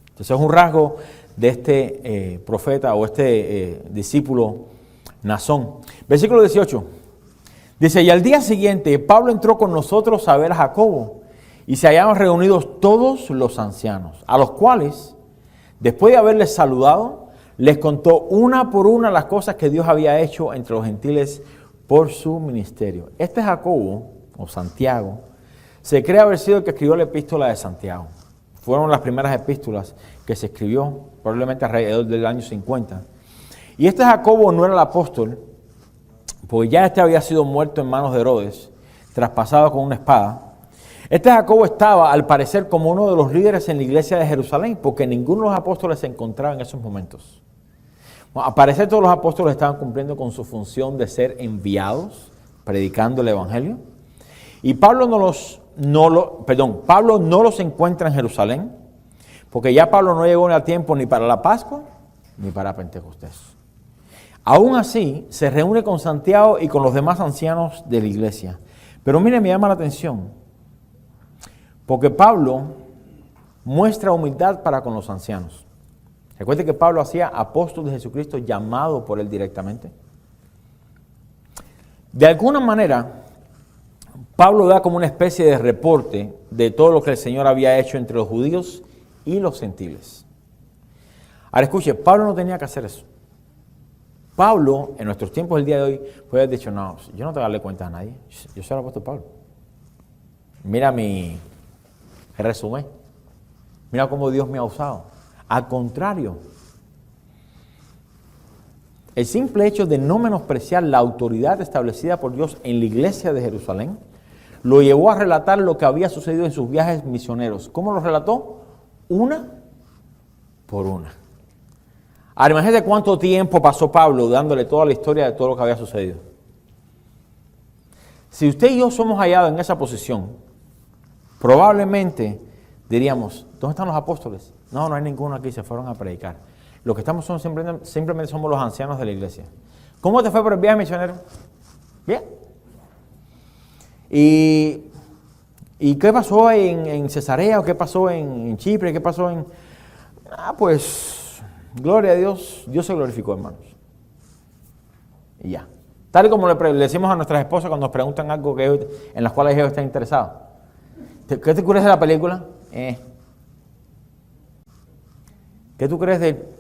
Entonces es un rasgo de este profeta o este discípulo Nazón. Versículo 18. Dice, y al día siguiente Pablo entró con nosotros a ver a Jacobo, y se hallaban reunidos todos los ancianos, a los cuales, después de haberles saludado, les contó una por una las cosas que Dios había hecho entre los gentiles por su ministerio. Este Jacobo, o Santiago, se cree haber sido el que escribió la epístola de Santiago. Fueron las primeras epístolas que se escribió, probablemente alrededor del año 50. Y este Jacobo no era el apóstol, porque ya este había sido muerto en manos de Herodes, traspasado con una espada. Este Jacobo estaba, al parecer, como uno de los líderes en la iglesia de Jerusalén, porque ninguno de los apóstoles se encontraba en esos momentos. Bueno, al parecer todos los apóstoles estaban cumpliendo con su función de ser enviados, predicando el evangelio. Y Pablo no los encuentra en Jerusalén, porque ya Pablo no llegó a tiempo ni para la Pascua, ni para Pentecostés. Aún así, se reúne con Santiago y con los demás ancianos de la iglesia. Pero mire, me llama la atención, porque Pablo muestra humildad para con los ancianos. Recuerde que Pablo hacía apóstol de Jesucristo llamado por él directamente. De alguna manera, Pablo da como una especie de reporte de todo lo que el Señor había hecho entre los judíos y los gentiles. Ahora escuche, Pablo no tenía que hacer eso. Pablo, en nuestros tiempos del día de hoy, puede haber dicho, no, yo no te voy a darle cuenta a nadie. Yo soy el apóstol Pablo. Mira mi resumen. Mira cómo Dios me ha usado. Al contrario, el simple hecho de no menospreciar la autoridad establecida por Dios en la iglesia de Jerusalén lo llevó a relatar lo que había sucedido en sus viajes misioneros. ¿Cómo lo relató? Una por una. Ahora, imagínate cuánto tiempo pasó Pablo dándole toda la historia de todo lo que había sucedido. Si usted y yo somos hallados en esa posición, probablemente diríamos, ¿dónde están los apóstoles? No, no hay ninguno aquí, se fueron a predicar. Lo que estamos son simplemente somos los ancianos de la iglesia. ¿Cómo te fue por el viaje misionero? Bien. ¿Y qué pasó en Cesarea? ¿O qué pasó en Chipre? ¿Qué pasó en...? Pues, gloria a Dios, Dios se glorificó, hermanos. Y ya. Tal y como le decimos a nuestras esposas cuando nos preguntan algo en las cuales ellos están interesados. ¿Qué te crees de la película? ¿Qué tú crees de...?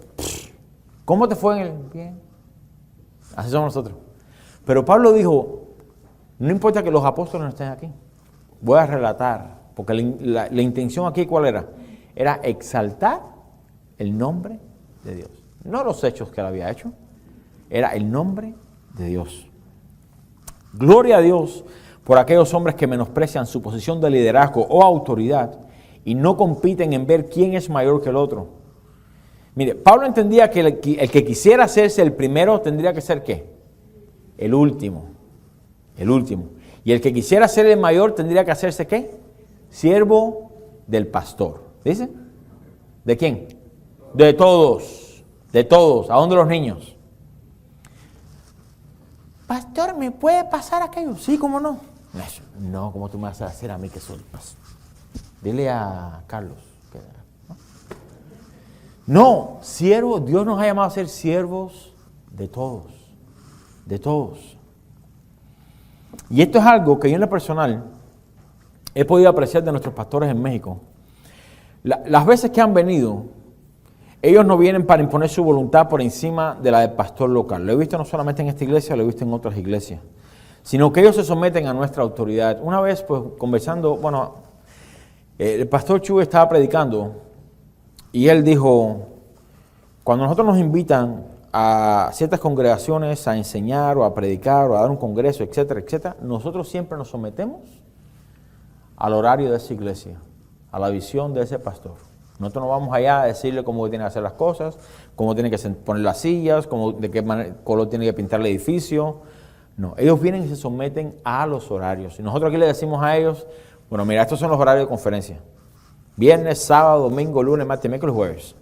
¿Cómo te fue en el...? Bien. Así somos nosotros. Pero Pablo dijo, no importa que los apóstoles no estén aquí, voy a relatar, porque la intención aquí, ¿cuál era? Era exaltar el nombre de Dios. No los hechos que él había hecho, era el nombre de Dios. Gloria a Dios por aquellos hombres que menosprecian su posición de liderazgo o autoridad y no compiten en ver quién es mayor que el otro. Mire, Pablo entendía que el que quisiera hacerse el primero tendría que ser ¿qué? El último. El último. Y el que quisiera ser el mayor tendría que hacerse ¿qué? Siervo del pastor. ¿Dice? ¿De quién? De todos. De todos. ¿A dónde los niños? Pastor, ¿me puede pasar aquello? Sí, ¿cómo no? No, ¿cómo tú me vas a hacer a mí que soy el pastor? Dile a Carlos. No, siervos, Dios nos ha llamado a ser siervos de todos. De todos. Y esto es algo que yo en lo personal he podido apreciar de nuestros pastores en México. Las veces que han venido, ellos no vienen para imponer su voluntad por encima de la del pastor local. Lo he visto no solamente en esta iglesia, lo he visto en otras iglesias. Sino que ellos se someten a nuestra autoridad. Una vez, pues, conversando, el pastor Chu estaba predicando y él dijo, cuando nosotros nos invitan a ciertas congregaciones a enseñar o a predicar o a dar un congreso, etcétera, etcétera, nosotros siempre nos sometemos al horario de esa iglesia, a la visión de ese pastor. Nosotros no vamos allá a decirle cómo tiene que hacer las cosas, cómo tiene que poner las sillas, de qué color tiene que pintar el edificio. No, ellos vienen y se someten a los horarios. Y nosotros aquí le decimos a ellos, bueno, mira, estos son los horarios de conferencia. Viernes, sábado, domingo, lunes, martes, miércoles, jueves.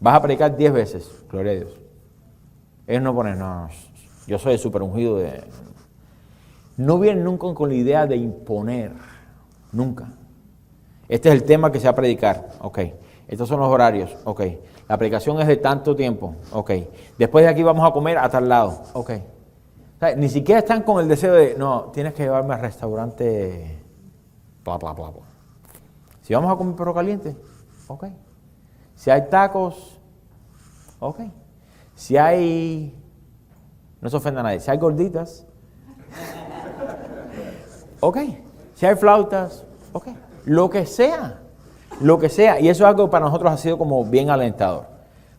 Vas a predicar 10 veces, gloria a Dios. Ellos no ponen, no, yo soy el super ungido de... No vienen nunca con la idea de imponer, nunca. Este es el tema que se va a predicar, ok. Estos son los horarios, ok. La predicación es de tanto tiempo, ok. Después de aquí vamos a comer a tal lado, ok. O sea, ni siquiera están con el deseo de, no, tienes que llevarme al restaurante, bla, bla, bla, bla. Si vamos a comer perro caliente, ok. Si hay tacos, ok. Si hay, no se ofenda a nadie, si hay gorditas, ok. Si hay flautas, ok. Lo que sea. Y eso es algo que para nosotros ha sido como bien alentador.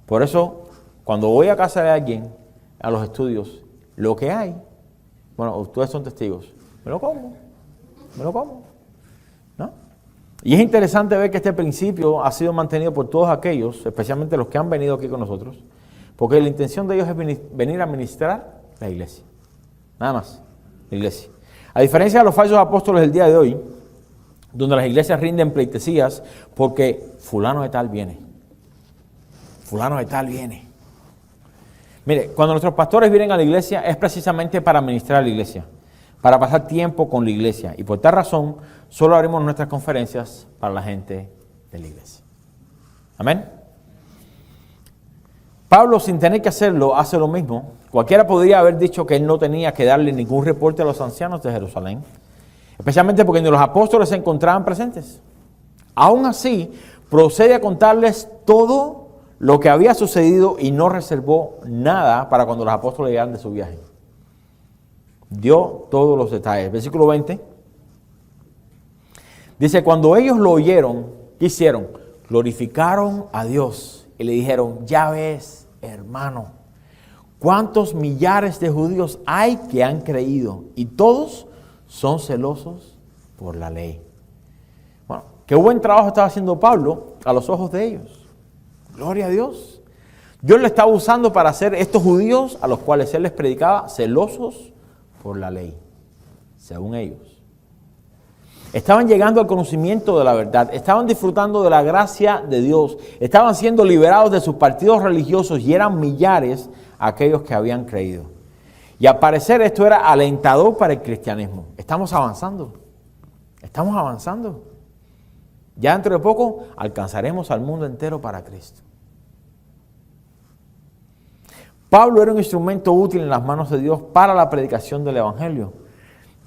Por eso, cuando voy a casa de alguien, a los estudios, lo que hay, bueno, ustedes son testigos, me lo como, ¿no? Y es interesante ver que este principio ha sido mantenido por todos aquellos, especialmente los que han venido aquí con nosotros, porque la intención de ellos es venir a ministrar la iglesia, nada más, la iglesia. A diferencia de los falsos apóstoles del día de hoy, donde las iglesias rinden pleitesías porque fulano de tal viene. Mire, cuando nuestros pastores vienen a la iglesia es precisamente para ministrar a la iglesia, para pasar tiempo con la iglesia. Y por tal razón, solo abrimos nuestras conferencias para la gente de la iglesia. Amén. Pablo, sin tener que hacerlo, hace lo mismo. Cualquiera podría haber dicho que él no tenía que darle ningún reporte a los ancianos de Jerusalén, especialmente porque ni los apóstoles se encontraban presentes. Aún así, procede a contarles todo lo que había sucedido y no reservó nada para cuando los apóstoles llegaran de su viaje. Dio todos los detalles. Versículo 20. Dice, cuando ellos lo oyeron, ¿qué hicieron? Glorificaron a Dios y le dijeron, ya ves, hermano, cuántos millares de judíos hay que han creído y todos son celosos por la ley. Bueno, qué buen trabajo estaba haciendo Pablo a los ojos de ellos. Gloria a Dios. Dios le estaba usando para hacer estos judíos a los cuales él les predicaba celosos por la ley, según ellos. Estaban llegando al conocimiento de la verdad, estaban disfrutando de la gracia de Dios, estaban siendo liberados de sus partidos religiosos y eran millares aquellos que habían creído. Y al parecer esto era alentador para el cristianismo. Estamos avanzando. Ya dentro de poco alcanzaremos al mundo entero para Cristo. Pablo era un instrumento útil en las manos de Dios para la predicación del Evangelio,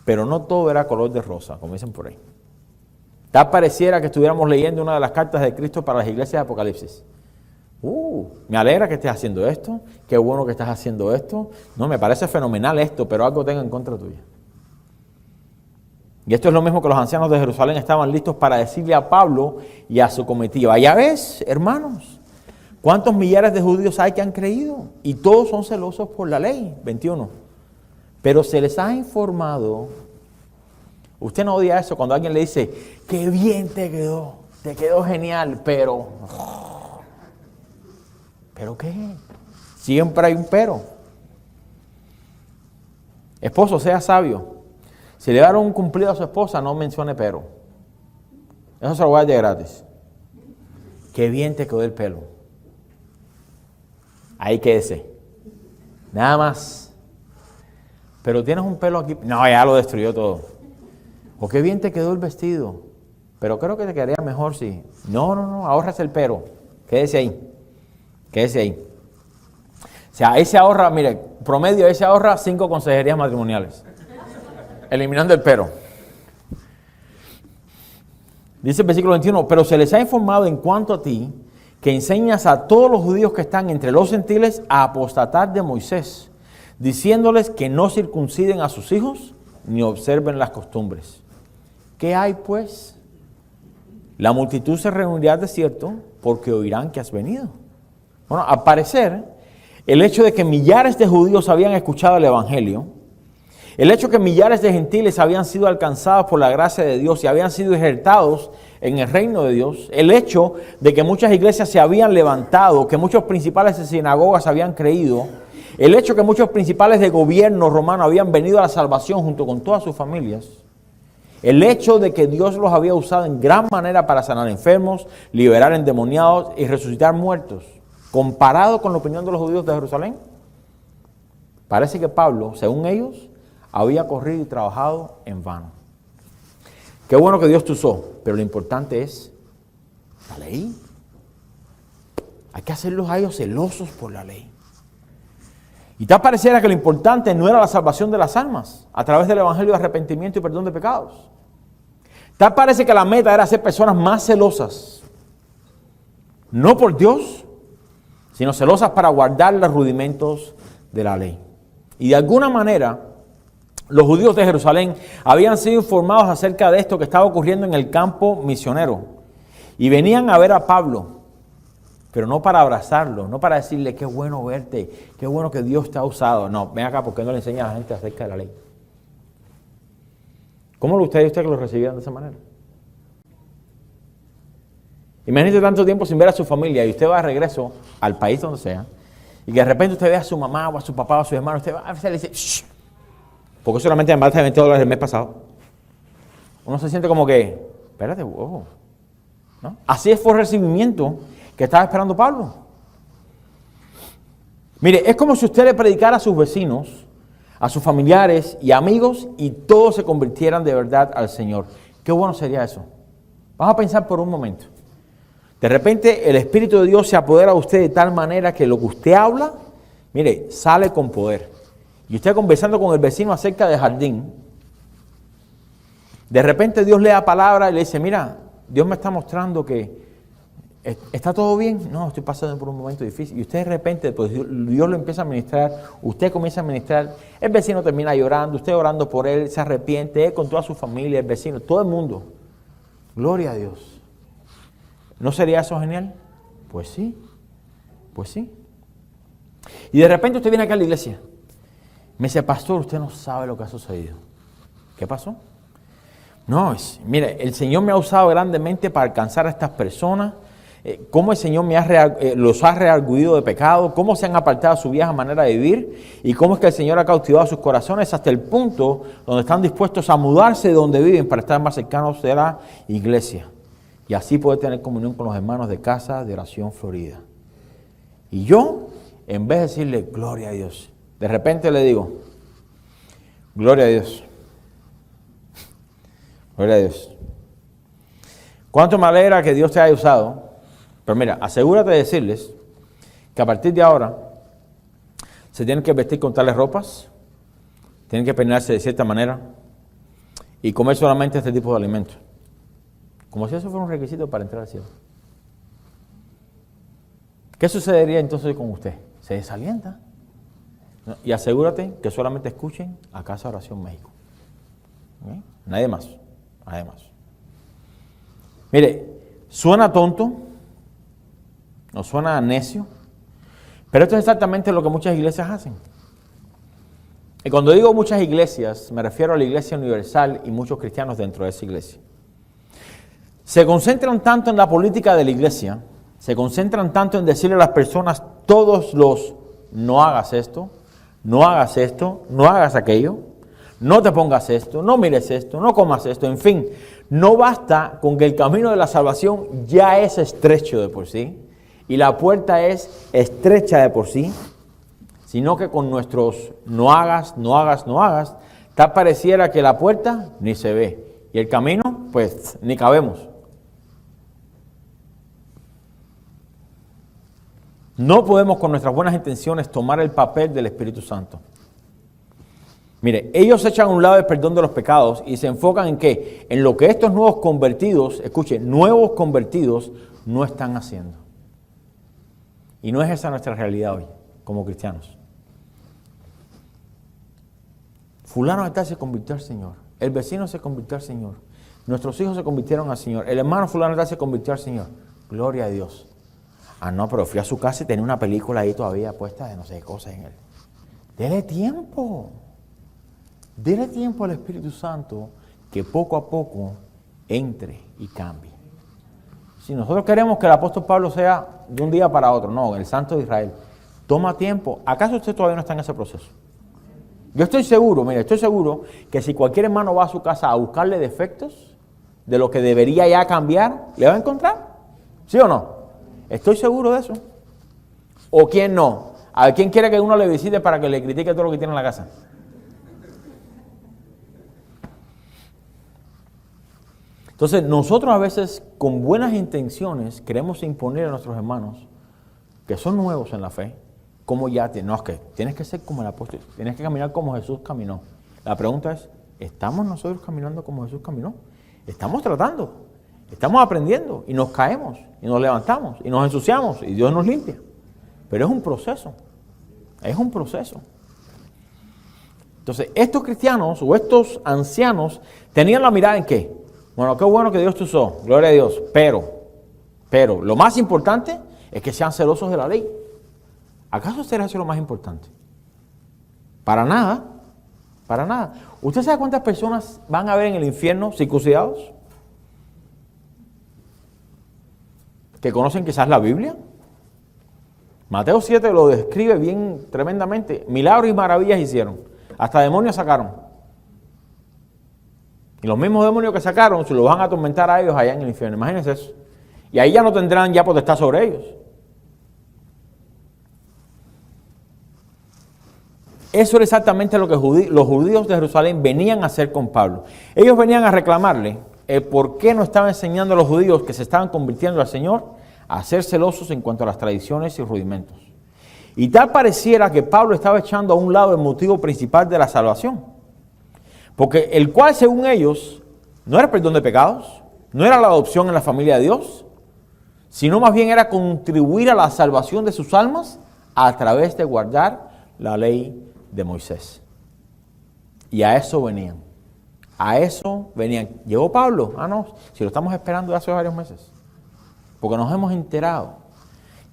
pero no todo era color de rosa, como dicen por ahí. Tal pareciera que estuviéramos leyendo una de las cartas de Cristo para las iglesias de Apocalipsis. Me alegra que estés haciendo esto, qué bueno que estás haciendo esto. No, me parece fenomenal esto, pero algo tengo en contra tuya. Y esto es lo mismo que los ancianos de Jerusalén estaban listos para decirle a Pablo y a su comitiva. Ya ves, hermanos, cuántos millares de judíos hay que han creído y todos son celosos por la ley. 21. Pero se les ha informado. Usted no odia eso cuando alguien le dice, qué bien te quedó genial, pero... ¿Pero qué? Siempre hay un pero. Esposo, sea sabio. Si le dieron un cumplido a su esposa, no mencione pero. Eso se lo voy a dar de gratis. Qué bien te quedó el pelo. Ahí quédese. Nada más. Pero tienes un pelo aquí. No, ya lo destruyó todo. O qué bien te quedó el vestido. Pero creo que te quedaría mejor si... No, ahorras el pero. Quédese ahí. O sea, ahí se ahorra, mire, promedio ahí se ahorra 5 consejerías matrimoniales. Eliminando el pero. Dice el versículo 21, pero se les ha informado en cuanto a ti, que enseñas a todos los judíos que están entre los gentiles a apostatar de Moisés, diciéndoles que no circunciden a sus hijos, ni observen las costumbres. ¿Qué hay pues? La multitud se reunirá al desierto, porque oirán que has venido. Bueno, al parecer, el hecho de que millares de judíos habían escuchado el Evangelio, el hecho de que millares de gentiles habían sido alcanzados por la gracia de Dios y habían sido injertados en el reino de Dios, el hecho de que muchas iglesias se habían levantado, que muchos principales de sinagogas habían creído, el hecho de que muchos principales de gobierno romano habían venido a la salvación junto con todas sus familias, el hecho de que Dios los había usado en gran manera para sanar enfermos, liberar endemoniados y resucitar muertos, comparado con la opinión de los judíos de Jerusalén, parece que Pablo, según ellos, había corrido y trabajado en vano. Qué bueno que Dios te usó, pero lo importante es la ley. Hay que hacerlos a ellos celosos por la ley. Y tal pareciera que lo importante no era la salvación de las almas a través del evangelio de arrepentimiento y perdón de pecados. Tal parece que la meta era ser personas más celosas, no por Dios, sino celosas para guardar los rudimentos de la ley. Y de alguna manera, los judíos de Jerusalén habían sido informados acerca de esto que estaba ocurriendo en el campo misionero. Y venían a ver a Pablo, pero no para abrazarlo, no para decirle qué bueno verte, qué bueno que Dios te ha usado. No, ven acá, ¿por qué no le enseñas a la gente acerca de la ley? ¿Cómo lo usted que lo recibieran de esa manera? Imagínese tanto tiempo sin ver a su familia y usted va de regreso al país donde sea y que de repente usted ve a su mamá o a su papá o a su hermano, usted va a veces le dice, shh, porque solamente me falta $20 el mes pasado. Uno se siente como que, espérate, wow, ¿no? Así fue el recibimiento que estaba esperando Pablo. Mire, es como si usted le predicara a sus vecinos, a sus familiares y amigos y todos se convirtieran de verdad al Señor. Qué bueno sería eso. Vamos a pensar por un momento. De repente el Espíritu de Dios se apodera de usted de tal manera que lo que usted habla, mire, sale con poder. Y usted conversando con el vecino acerca del jardín, de repente Dios le da palabra y le dice, mira, Dios me está mostrando que ¿está todo bien? No, estoy pasando por un momento difícil. Y usted de repente, pues Dios lo empieza a ministrar, usted comienza a ministrar, el vecino termina llorando, usted orando por él, se arrepiente, él con toda su familia, el vecino, todo el mundo. Gloria a Dios. ¿No sería eso genial? Pues sí, pues sí. Y de repente usted viene acá a la iglesia, me dice, pastor, usted no sabe lo que ha sucedido. ¿Qué pasó? No, mire, el Señor me ha usado grandemente para alcanzar a estas personas, cómo el Señor los ha rearguido de pecado, cómo se han apartado de su vieja manera de vivir y cómo es que el Señor ha cautivado sus corazones hasta el punto donde están dispuestos a mudarse de donde viven para estar más cercanos de la iglesia y así poder tener comunión con los hermanos de Casa de Oración Florida. Y yo, en vez de decirle gloria a Dios, de repente le digo, gloria a Dios. Gloria a Dios. Cuánto me alegra que Dios te haya usado. Pero mira, asegúrate de decirles que a partir de ahora se tienen que vestir con tales ropas, tienen que peinarse de cierta manera y comer solamente este tipo de alimentos. Como si eso fuera un requisito para entrar al cielo. ¿Qué sucedería entonces con usted? Se desalienta. ¿No? Y asegúrate que solamente escuchen a Casa de Oración México. ¿Okay? Nadie más. Además, mire, suena tonto, o suena necio, pero esto es exactamente lo que muchas iglesias hacen. Y cuando digo muchas iglesias, me refiero a la Iglesia Universal y muchos cristianos dentro de esa iglesia. Se concentran tanto en la política de la iglesia, se concentran tanto en decirle a las personas todos los no hagas esto, no hagas esto, no hagas aquello, no te pongas esto, no mires esto, no comas esto, en fin, no basta con que el camino de la salvación ya es estrecho de por sí y la puerta es estrecha de por sí, sino que con nuestros no hagas, no hagas, no hagas, tal pareciera que la puerta ni se ve y el camino, pues, ni cabemos. No podemos con nuestras buenas intenciones tomar el papel del Espíritu Santo. Mire, ellos echan a un lado el perdón de los pecados y se enfocan en qué, en lo que estos nuevos convertidos, escuchen, nuevos convertidos no están haciendo. Y no es esa nuestra realidad hoy, como cristianos. Fulano de tal se convirtió al Señor, el vecino se convirtió al Señor, nuestros hijos se convirtieron al Señor, el hermano fulano de tal se convirtió al Señor. Gloria a Dios. Ah, no, pero fui a su casa y tenía una película ahí todavía puesta de no sé qué cosas en él. Dele tiempo. Dele tiempo al Espíritu Santo que poco a poco entre y cambie. Si nosotros queremos que el apóstol Pablo sea de un día para otro, no, el santo de Israel, toma tiempo. ¿Acaso usted todavía no está en ese proceso? Yo estoy seguro, mire, estoy seguro que si cualquier hermano va a su casa a buscarle defectos de lo que debería ya cambiar, ¿le va a encontrar? ¿Sí o no? Estoy seguro de eso. ¿O quién no? ¿A quién quiere que uno le visite para que le critique todo lo que tiene en la casa? Entonces, nosotros a veces, con buenas intenciones, queremos imponer a nuestros hermanos que son nuevos en la fe, ¿cómo ya no, es que tienes que ser como el apóstol, tienes que caminar como Jesús caminó? La pregunta es, ¿estamos nosotros caminando como Jesús caminó? Estamos tratando, estamos aprendiendo y nos caemos y nos levantamos y nos ensuciamos y Dios nos limpia. Pero es un proceso, es un proceso. Entonces, estos cristianos o estos ancianos tenían la mirada en qué. Bueno, qué bueno que Dios te usó, gloria a Dios, pero lo más importante es que sean celosos de la ley. ¿Acaso será eso lo más importante? Para nada, para nada. ¿Usted sabe cuántas personas van a ver en el infierno circuncidados? ¿Que conocen quizás la Biblia? Mateo 7 lo describe bien tremendamente. Milagros y maravillas hicieron. Hasta demonios sacaron. Y los mismos demonios que sacaron se los van a atormentar a ellos allá en el infierno. Imagínense eso. Y ahí ya no tendrán ya potestad sobre ellos. Eso era exactamente lo que los judíos de Jerusalén venían a hacer con Pablo. Ellos venían a reclamarle el por qué no estaba enseñando a los judíos que se estaban convirtiendo al Señor a ser celosos en cuanto a las tradiciones y rudimentos. Y tal pareciera que Pablo estaba echando a un lado el motivo principal de la salvación. Porque el cual, según ellos, no era el perdón de pecados, no era la adopción en la familia de Dios, sino más bien era contribuir a la salvación de sus almas a través de guardar la ley de Moisés. Y a eso venían. A eso venían. ¿Llegó Pablo? Ah, no, si lo estamos esperando de hace varios meses. Porque nos hemos enterado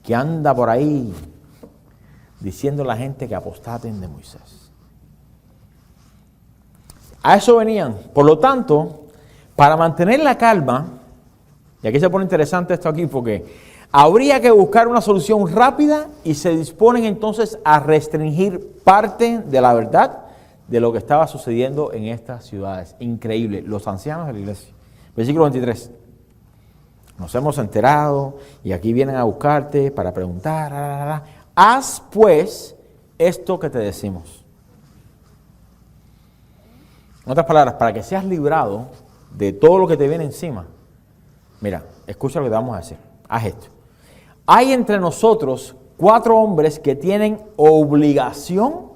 que anda por ahí diciendo a la gente que apostaten de Moisés. A eso venían. Por lo tanto, para mantener la calma, y aquí se pone interesante esto aquí porque habría que buscar una solución rápida y se disponen entonces a restringir parte de la verdad de lo que estaba sucediendo en estas ciudades. Increíble. Los ancianos de la iglesia. Versículo 23. Nos hemos enterado y aquí vienen a buscarte para preguntar. Haz pues esto que te decimos. En otras palabras, para que seas librado de todo lo que te viene encima. Mira, escucha lo que te vamos a decir. Haz esto. Hay entre nosotros 4 hombres que tienen obligación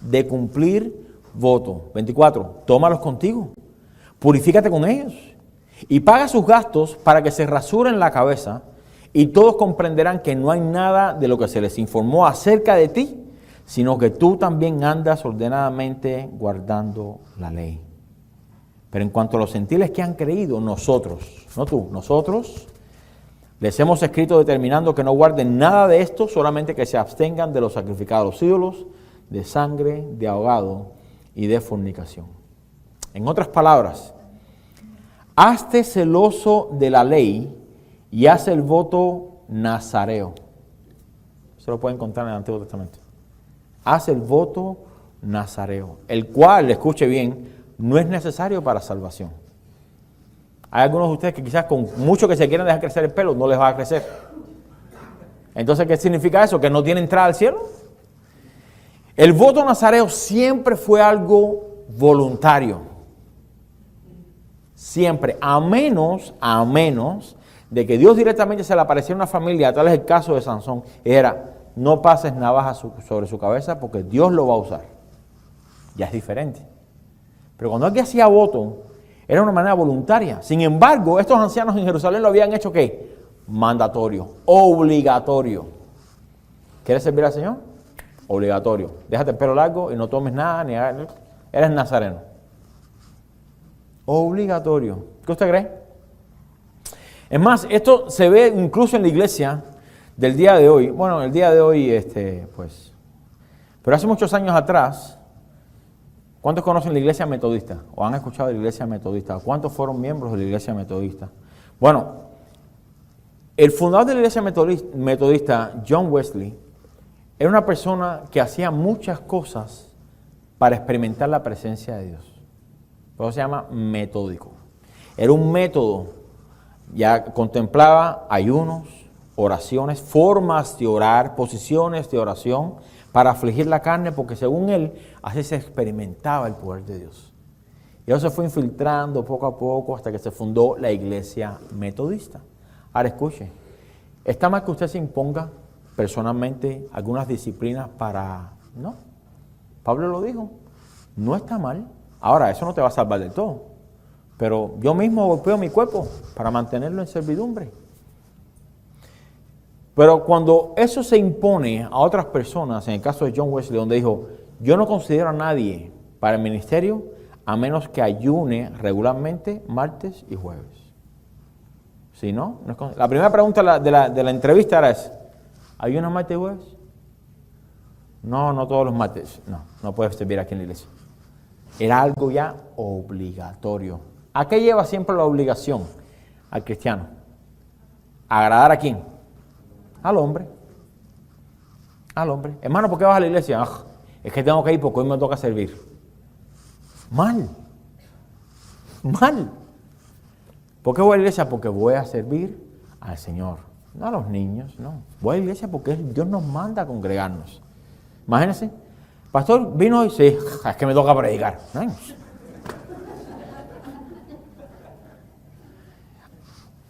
de cumplir voto. 24. Tómalos contigo. Purifícate con ellos. Y paga sus gastos para que se rasuren la cabeza. Y todos comprenderán que no hay nada de lo que se les informó acerca de ti, sino que tú también andas ordenadamente guardando la ley. Pero en cuanto a los gentiles que han creído, nosotros, no tú, nosotros les hemos escrito determinando que no guarden nada de esto, solamente que se abstengan de los sacrificados a los ídolos, de sangre, de ahogado y de fornicación. En otras palabras, hazte celoso de la ley y haz el voto nazareo. Se lo pueden encontrar en el Antiguo Testamento. Haz el voto nazareo, el cual, escuche bien, no es necesario para salvación. Hay algunos de ustedes que quizás con mucho que se quieran dejar crecer el pelo, no les va a crecer. Entonces, ¿qué significa eso? ¿Que no tiene entrada al cielo? El voto nazareo siempre fue algo voluntario. Siempre, a menos de que Dios directamente se le apareciera a una familia, tal es el caso de Sansón, era, no pases navaja sobre su cabeza porque Dios lo va a usar. Ya es diferente. Pero cuando alguien hacía voto, era una manera voluntaria. Sin embargo, estos ancianos en Jerusalén lo habían hecho ¿qué? Mandatorio, obligatorio. ¿Quieres servir al Señor? Obligatorio. Déjate el pelo largo y no tomes nada, ni eres nazareno. Obligatorio. ¿Qué usted cree? Es más, esto se ve incluso en la iglesia del día de hoy. Bueno, el día de hoy, pero hace muchos años atrás, ¿cuántos conocen la iglesia metodista? ¿O han escuchado de la iglesia metodista? ¿Cuántos fueron miembros de la iglesia metodista? Bueno, el fundador de la iglesia metodista, John Wesley, era una persona que hacía muchas cosas para experimentar la presencia de Dios. Por eso se llama metódico. Era un método, ya contemplaba ayunos, oraciones, formas de orar, posiciones de oración para afligir la carne, porque según él, así se experimentaba el poder de Dios. Y eso se fue infiltrando poco a poco hasta que se fundó la iglesia metodista. Ahora escuche, está mal que usted se imponga personalmente algunas disciplinas para... No, Pablo lo dijo, no está mal. Ahora, eso no te va a salvar del todo, pero yo mismo golpeo mi cuerpo para mantenerlo en servidumbre. Pero cuando eso se impone a otras personas, en el caso de John Wesley, donde dijo, yo no considero a nadie para el ministerio a menos que ayune regularmente martes y jueves. Si no, la primera pregunta de la entrevista era esa, ¿ayunas martes y jueves? No todos los martes. No puedes servir aquí en la iglesia. Era algo ya obligatorio. ¿A qué lleva siempre la obligación al cristiano? ¿Agradar a quién? Al hombre. Al hombre. Hermano, ¿por qué vas a la iglesia? Es que tengo que ir porque hoy me toca servir. Mal. ¿Por qué voy a la iglesia? Porque voy a servir al Señor. No a los niños, no. Voy a la iglesia porque Dios nos manda a congregarnos. Imagínense. Pastor, vino hoy, sí, es que me toca predicar.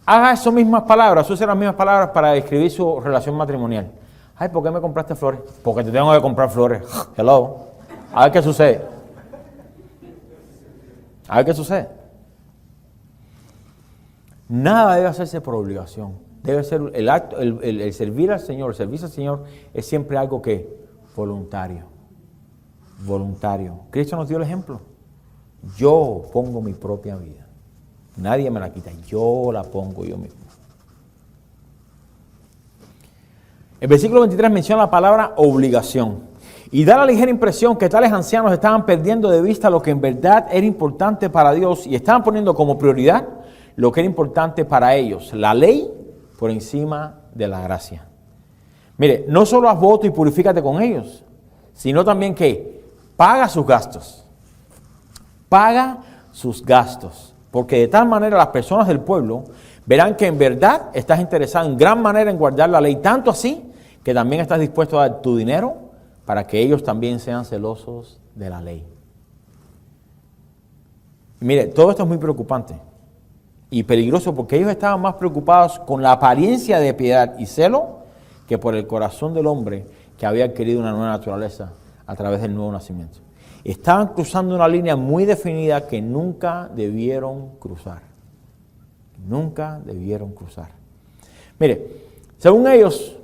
Haga esas mismas palabras, use las mismas palabras para describir su relación matrimonial. Ay, ¿por qué me compraste flores? Porque te tengo que comprar flores. Hello. A ver qué sucede. Nada debe hacerse por obligación. Debe ser el acto, el servir al Señor, el servicio al Señor es siempre algo que voluntario. Cristo nos dio el ejemplo. Yo pongo mi propia vida. Nadie me la quita, yo la pongo yo mismo. El versículo 23 menciona la palabra obligación y da la ligera impresión que tales ancianos estaban perdiendo de vista lo que en verdad era importante para Dios y estaban poniendo como prioridad lo que era importante para ellos, la ley por encima de la gracia. Mire, no solo haz voto y purifícate con ellos, sino también que paga sus gastos. Paga sus gastos. Porque de tal manera las personas del pueblo verán que en verdad estás interesado en gran manera en guardar la ley. Tanto así que también estás dispuesto a dar tu dinero para que ellos también sean celosos de la ley. Y mire, todo esto es muy preocupante y peligroso porque ellos estaban más preocupados con la apariencia de piedad y celo que por el corazón del hombre que había adquirido una nueva naturaleza a través del nuevo nacimiento. Estaban cruzando una línea muy definida que nunca debieron cruzar. Mire, según ellos,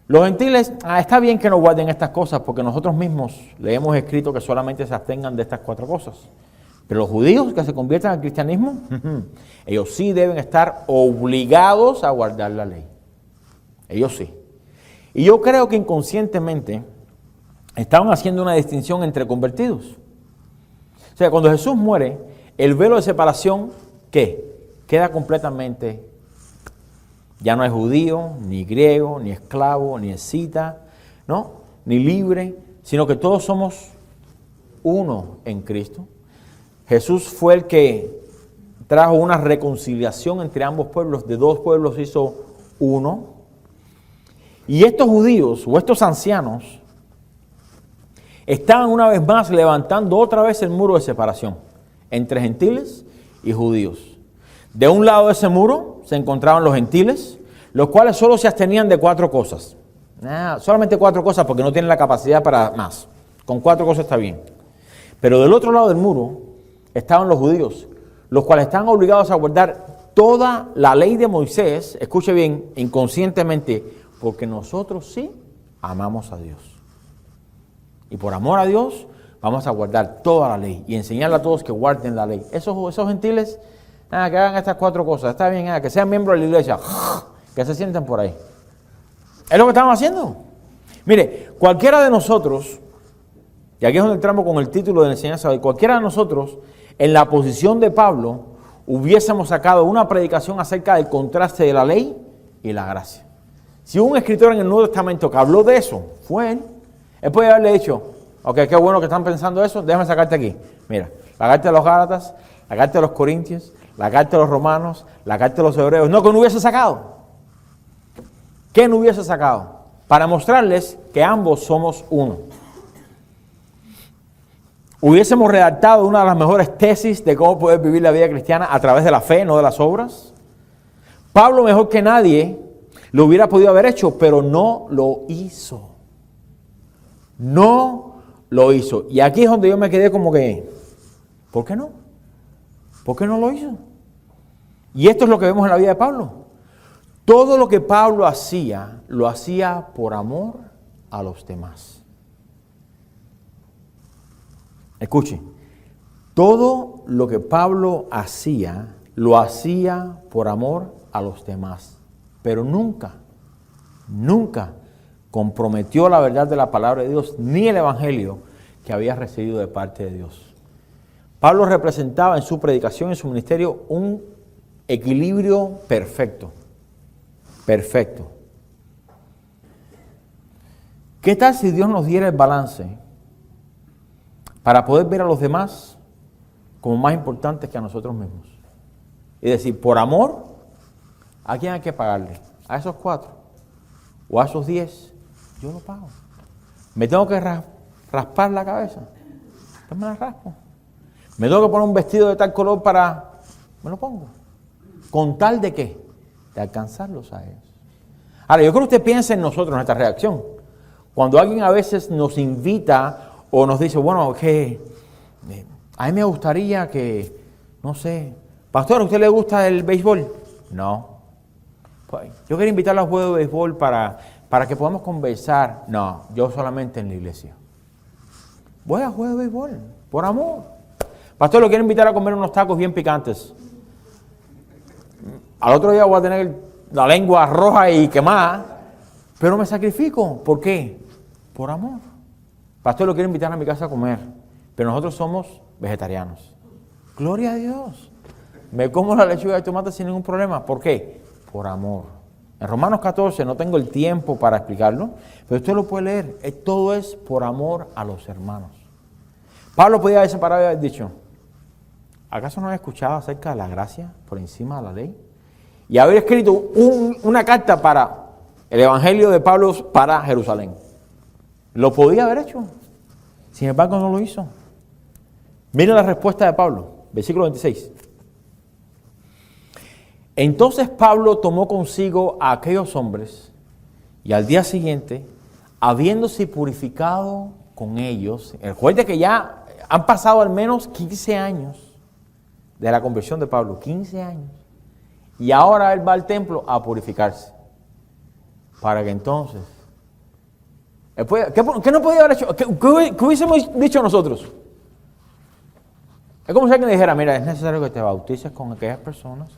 los gentiles, está bien que no guarden estas cosas porque nosotros mismos le hemos escrito que solamente se abstengan de estas 4 cosas. Pero los judíos que se conviertan al cristianismo, ellos sí deben estar obligados a guardar la ley. Ellos sí. Y yo creo que inconscientemente estaban haciendo una distinción entre convertidos. O sea, cuando Jesús muere, el velo de separación, ¿qué? Queda completamente. Ya no hay judío, ni griego, ni esclavo, ni escita, ¿no? Ni libre, sino que todos somos uno en Cristo. Jesús fue el que trajo una reconciliación entre ambos pueblos, de 2 pueblos hizo uno. Y estos judíos o estos ancianos estaban una vez más levantando otra vez el muro de separación entre gentiles y judíos. De un lado de ese muro se encontraban los gentiles, los cuales solo se abstenían de 4 cosas. Solamente 4 cosas porque no tienen la capacidad para más. Con 4 cosas está bien. Pero del otro lado del muro estaban los judíos, los cuales estaban obligados a guardar toda la ley de Moisés, escuche bien, inconscientemente, porque nosotros sí amamos a Dios. Y por amor a Dios vamos a guardar toda la ley y enseñarle a todos que guarden la ley. Esos gentiles, que hagan estas 4 cosas, está bien, que sean miembros de la iglesia, que se sienten por ahí. Es lo que estaban haciendo. Mire, cualquiera de nosotros, y aquí es donde entramos con el título de la enseñanza de hoy, cualquiera de nosotros, en la posición de Pablo, hubiésemos sacado una predicación acerca del contraste de la ley y la gracia. Si hubo un escritor en el Nuevo Testamento que habló de eso, fue él. Él puede haberle dicho, ok, qué bueno que están pensando eso, déjame sacarte aquí. Mira, la carta de los Gálatas, la carta de los Corintios, la carta de los Romanos, la carta de los Hebreos. No, que no hubiese sacado. ¿Qué no hubiese sacado? Para mostrarles que ambos somos uno. Hubiésemos redactado una de las mejores tesis de cómo poder vivir la vida cristiana a través de la fe, no de las obras. Pablo, mejor que nadie, Lo hubiera podido haber hecho, pero no lo hizo. No lo hizo. Y aquí es donde yo me quedé como que, ¿por qué no? ¿Por qué no lo hizo? Y esto es lo que vemos en la vida de Pablo. Todo lo que Pablo hacía, lo hacía por amor a los demás. Escuche, todo lo que Pablo hacía, lo hacía por amor a los demás. Pero nunca comprometió la verdad de la palabra de Dios, ni el evangelio que había recibido de parte de Dios. Pablo representaba en su predicación, en su ministerio, un equilibrio perfecto. Perfecto. ¿Qué tal si Dios nos diera el balance para poder ver a los demás como más importantes que a nosotros mismos? Es decir, por amor, ¿a quién hay que pagarle? ¿A esos 4? ¿O a esos 10? Yo lo pago. ¿Me tengo que raspar la cabeza? Pues me la raspo. ¿Me tengo que poner un vestido de tal color para...? Me lo pongo. ¿Con tal de qué? De alcanzarlos a ellos. Ahora, yo creo que usted piensa en nosotros, en nuestra reacción. Cuando alguien a veces nos invita o nos dice, bueno, que a mí me gustaría que, no sé, pastor, ¿a usted le gusta el béisbol? No. Pues, yo quería invitarlo a un juego de béisbol para que podamos conversar. No, yo solamente en la iglesia. Voy a juego de béisbol, por amor. Pastor, lo quiero invitar a comer unos tacos bien picantes. Al otro día voy a tener la lengua roja y quemada, pero me sacrifico. ¿Por qué? Por amor. Pastor, lo quiero invitar a mi casa a comer, pero nosotros somos vegetarianos. Gloria a Dios. Me como la lechuga y el tomate sin ningún problema. ¿Por qué? Por amor. En Romanos 14, no tengo el tiempo para explicarlo, pero usted lo puede leer. Todo es por amor a los hermanos. Pablo podía haberse parado y haber dicho, ¿acaso no has escuchado acerca de la gracia por encima de la ley? Y haber escrito una carta para el Evangelio de Pablo para Jerusalén. Lo podía haber hecho. Sin embargo, no lo hizo. Miren la respuesta de Pablo, versículo 26. Entonces Pablo tomó consigo a aquellos hombres y al día siguiente, habiéndose purificado con ellos, recuerde que ya han pasado al menos 15 años de la conversión de Pablo, 15 años. Y ahora él va al templo a purificarse. Para que entonces... ¿Qué no podía haber hecho? ¿Qué hubiésemos dicho nosotros? Es como si alguien dijera, mira, es necesario que te bautices con aquellas personas.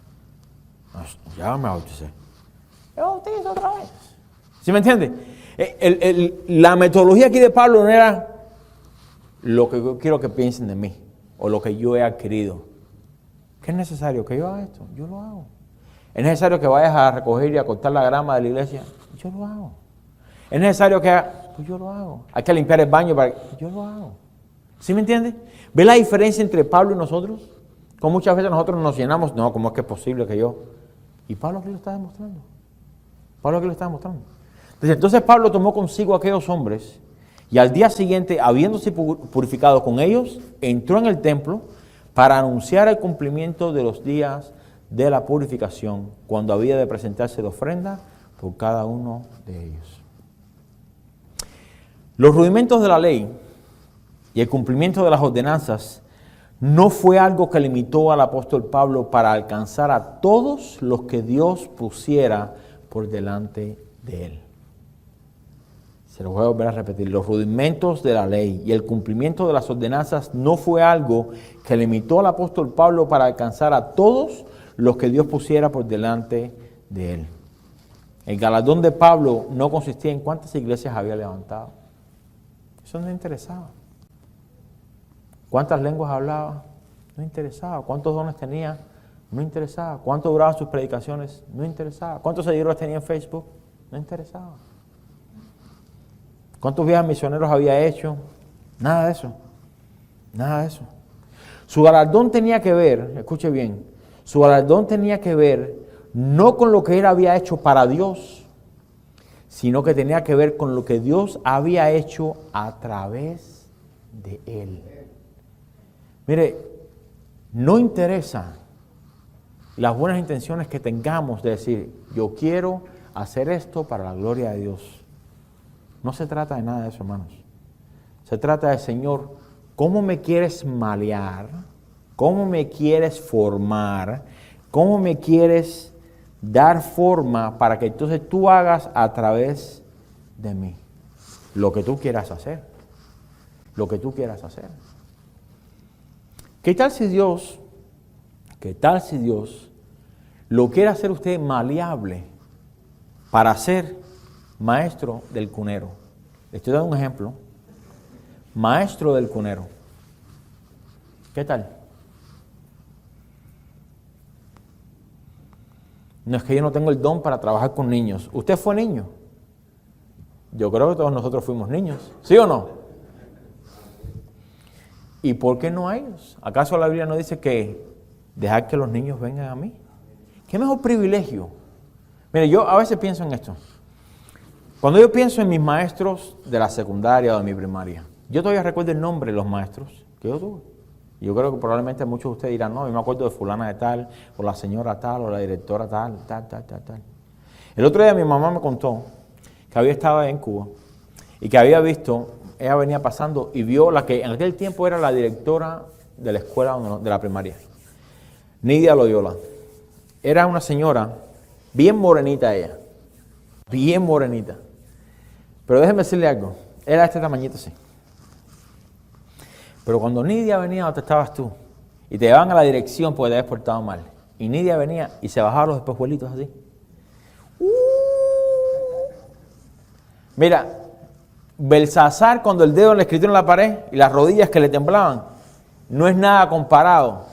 Ya me bauticé. Me bautizo otra vez. ¿Sí me entiende? La metodología aquí de Pablo no era lo que yo quiero que piensen de mí o lo que yo he adquirido. ¿Qué es necesario? ¿Que yo haga esto? Yo lo hago. ¿Es necesario que vayas a recoger y a cortar la grama de la iglesia? Yo lo hago. ¿Es necesario que haga? Pues yo lo hago. Hay que limpiar el baño para... Yo lo hago. ¿Sí me entiende? ¿Ve la diferencia entre Pablo y nosotros? Como muchas veces nosotros nos llenamos, no, ¿cómo es que es posible que yo? Y Pablo aquí lo está demostrando. Pablo aquí lo está demostrando. Entonces Pablo tomó consigo a aquellos hombres y al día siguiente, habiéndose purificado con ellos, entró en el templo para anunciar el cumplimiento de los días de la purificación, cuando había de presentarse de ofrenda por cada uno de ellos. Los rudimentos de la ley y el cumplimiento de las ordenanzas no fue algo que limitó al apóstol Pablo para alcanzar a todos los que Dios pusiera por delante de él. Se lo voy a volver a repetir. Los rudimentos de la ley y el cumplimiento de las ordenanzas no fue algo que limitó al apóstol Pablo para alcanzar a todos los que Dios pusiera por delante de él. El galardón de Pablo no consistía en cuántas iglesias había levantado. Eso no interesaba. ¿Cuántas lenguas hablaba? No interesaba. ¿Cuántos dones tenía? No interesaba. ¿Cuánto duraban sus predicaciones? No interesaba. ¿Cuántos seguidores tenía en Facebook? No interesaba. ¿Cuántos viajes misioneros había hecho? Nada de eso. Nada de eso. Su galardón tenía que ver, escuche bien, su galardón tenía que ver no con lo que él había hecho para Dios, sino que tenía que ver con lo que Dios había hecho a través de él. Mire, no interesa las buenas intenciones que tengamos de decir, yo quiero hacer esto para la gloria de Dios. No se trata de nada de eso, hermanos. Se trata de, Señor, ¿cómo me quieres malear? ¿Cómo me quieres formar? ¿Cómo me quieres dar forma para que entonces tú hagas a través de mí lo que tú quieras hacer? Lo que tú quieras hacer. ¿Qué tal si Dios lo quiere hacer usted maleable para ser maestro del cunero? Le estoy dando un ejemplo. Maestro del cunero. ¿Qué tal? No es que yo no tengo el don para trabajar con niños. ¿Usted fue niño? Yo creo que todos nosotros fuimos niños. ¿Sí o no? ¿Y por qué no a ellos? ¿Acaso la Biblia no dice que dejar que los niños vengan a mí? ¿Qué mejor privilegio? Mire, yo a veces pienso en esto. Cuando yo pienso en mis maestros de la secundaria o de mi primaria, yo todavía recuerdo el nombre de los maestros que yo tuve. Yo creo que probablemente muchos de ustedes dirán, no, yo me acuerdo de fulana de tal, o la señora tal, o la directora tal. El otro día mi mamá me contó que había estado en Cuba y que había visto, ella venía pasando y vio la que en aquel tiempo era la directora de la escuela de la primaria, Nidia Loyola. Era una señora bien morenita ella, bien morenita. Pero déjeme decirle algo, era de este tamañito así. Pero cuando Nidia venía donde estabas tú y te llevaban a la dirección porque te habías portado mal, y Nidia venía y se bajaba los espejuelitos así. Mira, Belsasar cuando el dedo le escribió en la pared y las rodillas que le temblaban, no es nada comparado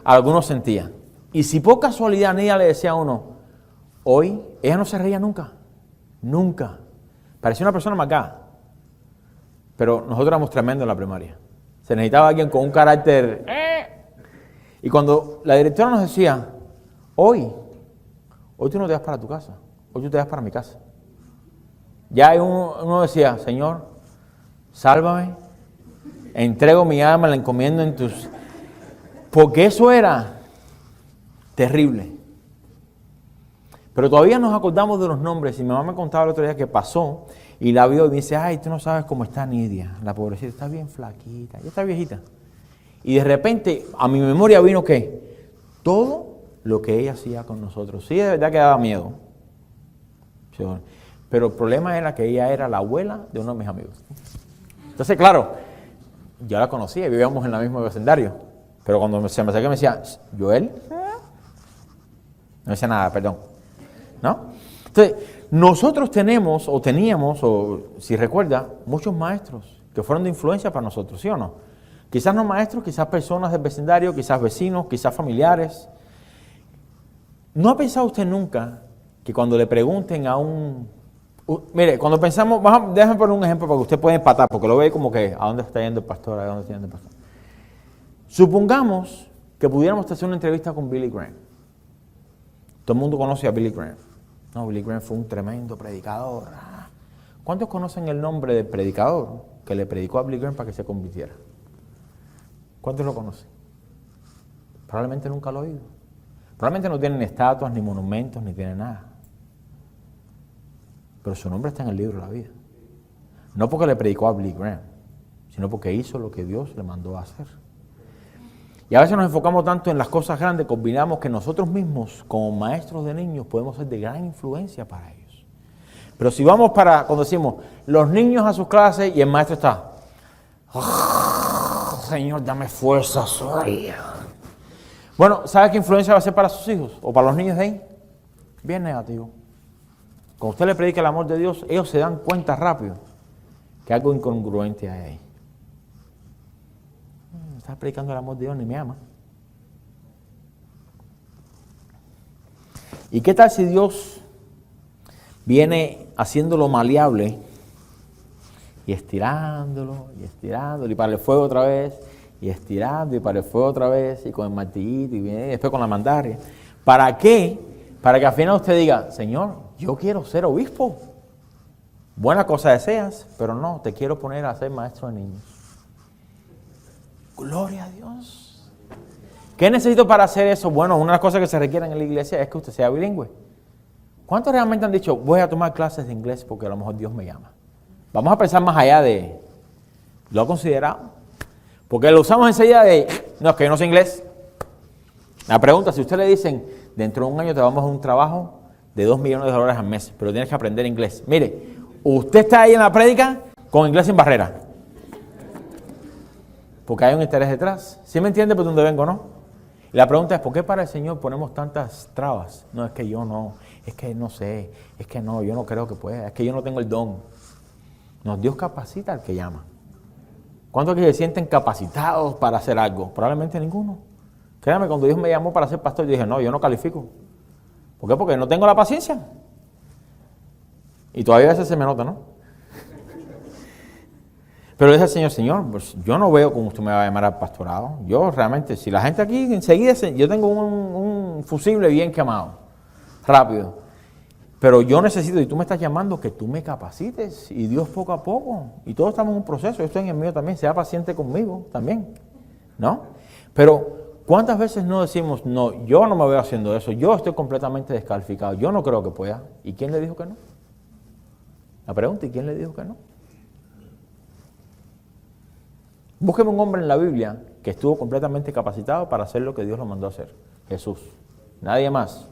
a lo que uno sentía. Y si por casualidad Nidia le decía a uno, hoy, ella no se reía nunca, nunca. Parecía una persona marcada. Pero nosotros éramos tremendos en la primaria. Se necesitaba alguien con un carácter. Y cuando la directora nos decía, hoy tú no te vas para tu casa, hoy tú te vas para mi casa. Ya uno decía, Señor, sálvame, entrego mi alma, la encomiendo en tus... Porque eso era terrible. Pero todavía nos acordamos de los nombres. Y mi mamá me contaba el otro día que pasó y la vio y me dice, ay, tú no sabes cómo está Nidia, la pobrecita, está bien flaquita, ya está viejita. Y de repente a mi memoria vino que todo lo que ella hacía con nosotros, sí, de verdad que daba miedo. Pero el problema era que ella era la abuela de uno de mis amigos. Entonces, claro, yo la conocía, vivíamos en el mismo vecindario. Pero cuando se me acercó me decía, Joel, no decía nada, perdón. ¿No? Entonces, nosotros teníamos, o si recuerda, muchos maestros que fueron de influencia para nosotros, ¿sí o no? Quizás no maestros, quizás personas del vecindario, quizás vecinos, quizás familiares. ¿No ha pensado usted nunca que cuando le pregunten a mire, cuando pensamos, déjame poner un ejemplo para que usted pueda empatar, porque lo ve como que, ¿a dónde está yendo el pastor? ¿A dónde está yendo el pastor? Supongamos que pudiéramos hacer una entrevista con Billy Graham. Todo el mundo conoce a Billy Graham. No, Billy Graham fue un tremendo predicador. ¿Cuántos conocen el nombre del predicador que le predicó a Billy Graham para que se convirtiera? ¿Cuántos lo conocen? Probablemente nunca lo han oído. Probablemente no tienen estatuas, ni monumentos, ni tienen nada. Pero su nombre está en el libro de la vida. No porque le predicó a Billy Graham, sino porque hizo lo que Dios le mandó a hacer. Y a veces nos enfocamos tanto en las cosas grandes que olvidamos que nosotros mismos, como maestros de niños, podemos ser de gran influencia para ellos. Pero si vamos cuando decimos, los niños a sus clases y el maestro está, oh, Señor, dame fuerzas. Bueno, ¿sabe qué influencia va a ser para sus hijos o para los niños de ahí? Bien negativo. Cuando usted le predica el amor de Dios, ellos se dan cuenta rápido que algo incongruente hay ahí. Estás predicando el amor de Dios, ni me ama. ¿Y qué tal si Dios viene haciéndolo maleable y estirándolo, y para el fuego otra vez, y estirando, y para el fuego otra vez, y con el martillito, y después con la mandaria? ¿Para qué? Para que al final usted diga, Señor, yo quiero ser obispo. Buena cosa deseas, pero no, te quiero poner a ser maestro de niños. Gloria a Dios. ¿Qué necesito para hacer eso? Bueno, una de las cosas que se requieren en la iglesia es que usted sea bilingüe. ¿Cuántos realmente han dicho, voy a tomar clases de inglés porque a lo mejor Dios me llama? Vamos a pensar más allá de, ¿lo ha considerado? Porque lo usamos enseguida de, no, es que yo no sé inglés. La pregunta, si usted le dicen, dentro de un año te vamos a un trabajo de $2 millones al mes, pero tienes que aprender inglés. Mire, usted está ahí en la prédica con inglés sin barrera. Porque hay un interés detrás. ¿Sí me entiende por dónde vengo, no? Y la pregunta es, ¿por qué para el Señor ponemos tantas trabas? No, es que yo no, es que no sé, es que no, yo no creo que pueda, es que yo no tengo el don. No, Dios capacita al que llama. ¿Cuántos que se sienten capacitados para hacer algo? Probablemente ninguno. Créame, cuando Dios me llamó para ser pastor, yo dije, no, yo no califico. ¿Por qué? Porque no tengo la paciencia. Y todavía a veces se me nota, ¿no? Pero le dije al Señor, Señor, pues yo no veo cómo usted me va a llamar al pastorado. Yo realmente, si la gente aquí enseguida, yo tengo un fusible bien quemado, rápido. Pero yo necesito, y tú me estás llamando, que tú me capacites. Y Dios poco a poco. Y todos estamos en un proceso, yo estoy en el mío también, sea paciente conmigo también, ¿no? Pero, ¿cuántas veces no decimos, no, yo no me veo haciendo eso, yo estoy completamente descalificado, yo no creo que pueda? ¿Y quién le dijo que no? La pregunta, ¿y quién le dijo que no? Búsqueme un hombre en la Biblia que estuvo completamente capacitado para hacer lo que Dios lo mandó a hacer. Jesús. Nadie más.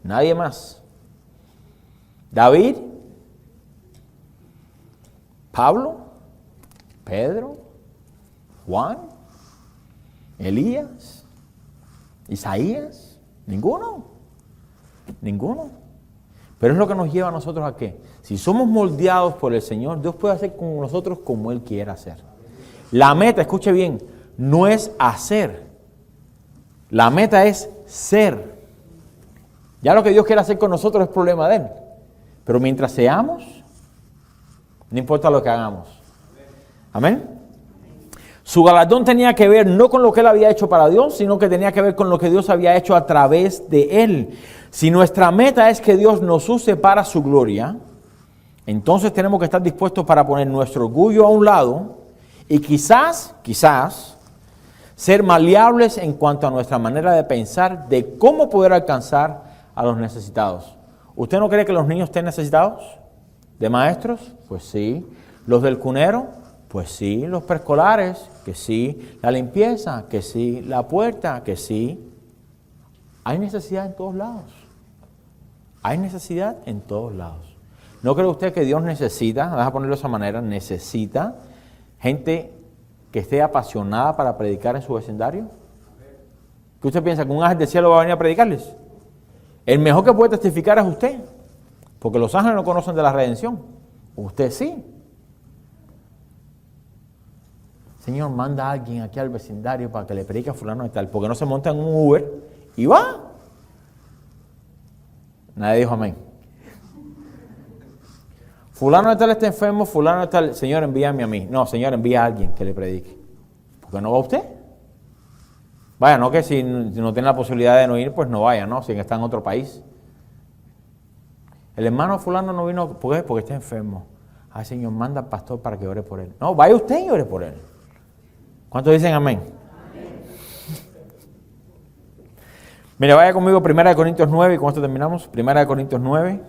Nadie más. David, Pablo, Pedro, Juan, Elías, Isaías, ninguno. Ninguno. Pero es lo que nos lleva a nosotros a qué. Si somos moldeados por el Señor, Dios puede hacer con nosotros como Él quiera hacer. La meta, escuche bien, no es hacer. La meta es ser. Ya lo que Dios quiere hacer con nosotros es problema de Él. Pero mientras seamos, no importa lo que hagamos. Amén. Su galardón tenía que ver no con lo que Él había hecho para Dios, sino que tenía que ver con lo que Dios había hecho a través de Él. Si nuestra meta es que Dios nos use para su gloria, entonces tenemos que estar dispuestos para poner nuestro orgullo a un lado y quizás, ser maleables en cuanto a nuestra manera de pensar de cómo poder alcanzar a los necesitados. ¿Usted no cree que los niños estén necesitados de maestros? Pues sí. ¿Los del cunero? Pues sí. ¿Los preescolares? Que sí. ¿La limpieza? Que sí. ¿La puerta? Que sí. Hay necesidad en todos lados. Hay necesidad en todos lados. ¿No cree usted que Dios necesita, vamos a ponerlo de esa manera, necesita gente que esté apasionada para predicar en su vecindario? ¿Qué usted piensa? ¿Que un ángel del cielo va a venir a predicarles? El mejor que puede testificar es usted, porque los ángeles no conocen de la redención. Usted sí. Señor, manda a alguien aquí al vecindario para que le predique a fulano de tal, porque no se monta en un Uber y va. Nadie dijo amén. Fulano de tal está enfermo, fulano de tal, Señor, envíame a mí. No, Señor, envía a alguien que le predique. ¿Por qué no va usted? Vaya, no que si no tiene la posibilidad de no ir, pues no vaya, ¿no? Si está en otro país. El hermano fulano no vino, ¿por qué? Porque está enfermo. Ay, Señor, manda al pastor para que ore por él. No, vaya usted y ore por él. ¿Cuántos dicen amén? Amén. Mire, vaya conmigo 1 Corintios 9 y con esto terminamos. 1 Corintios 9.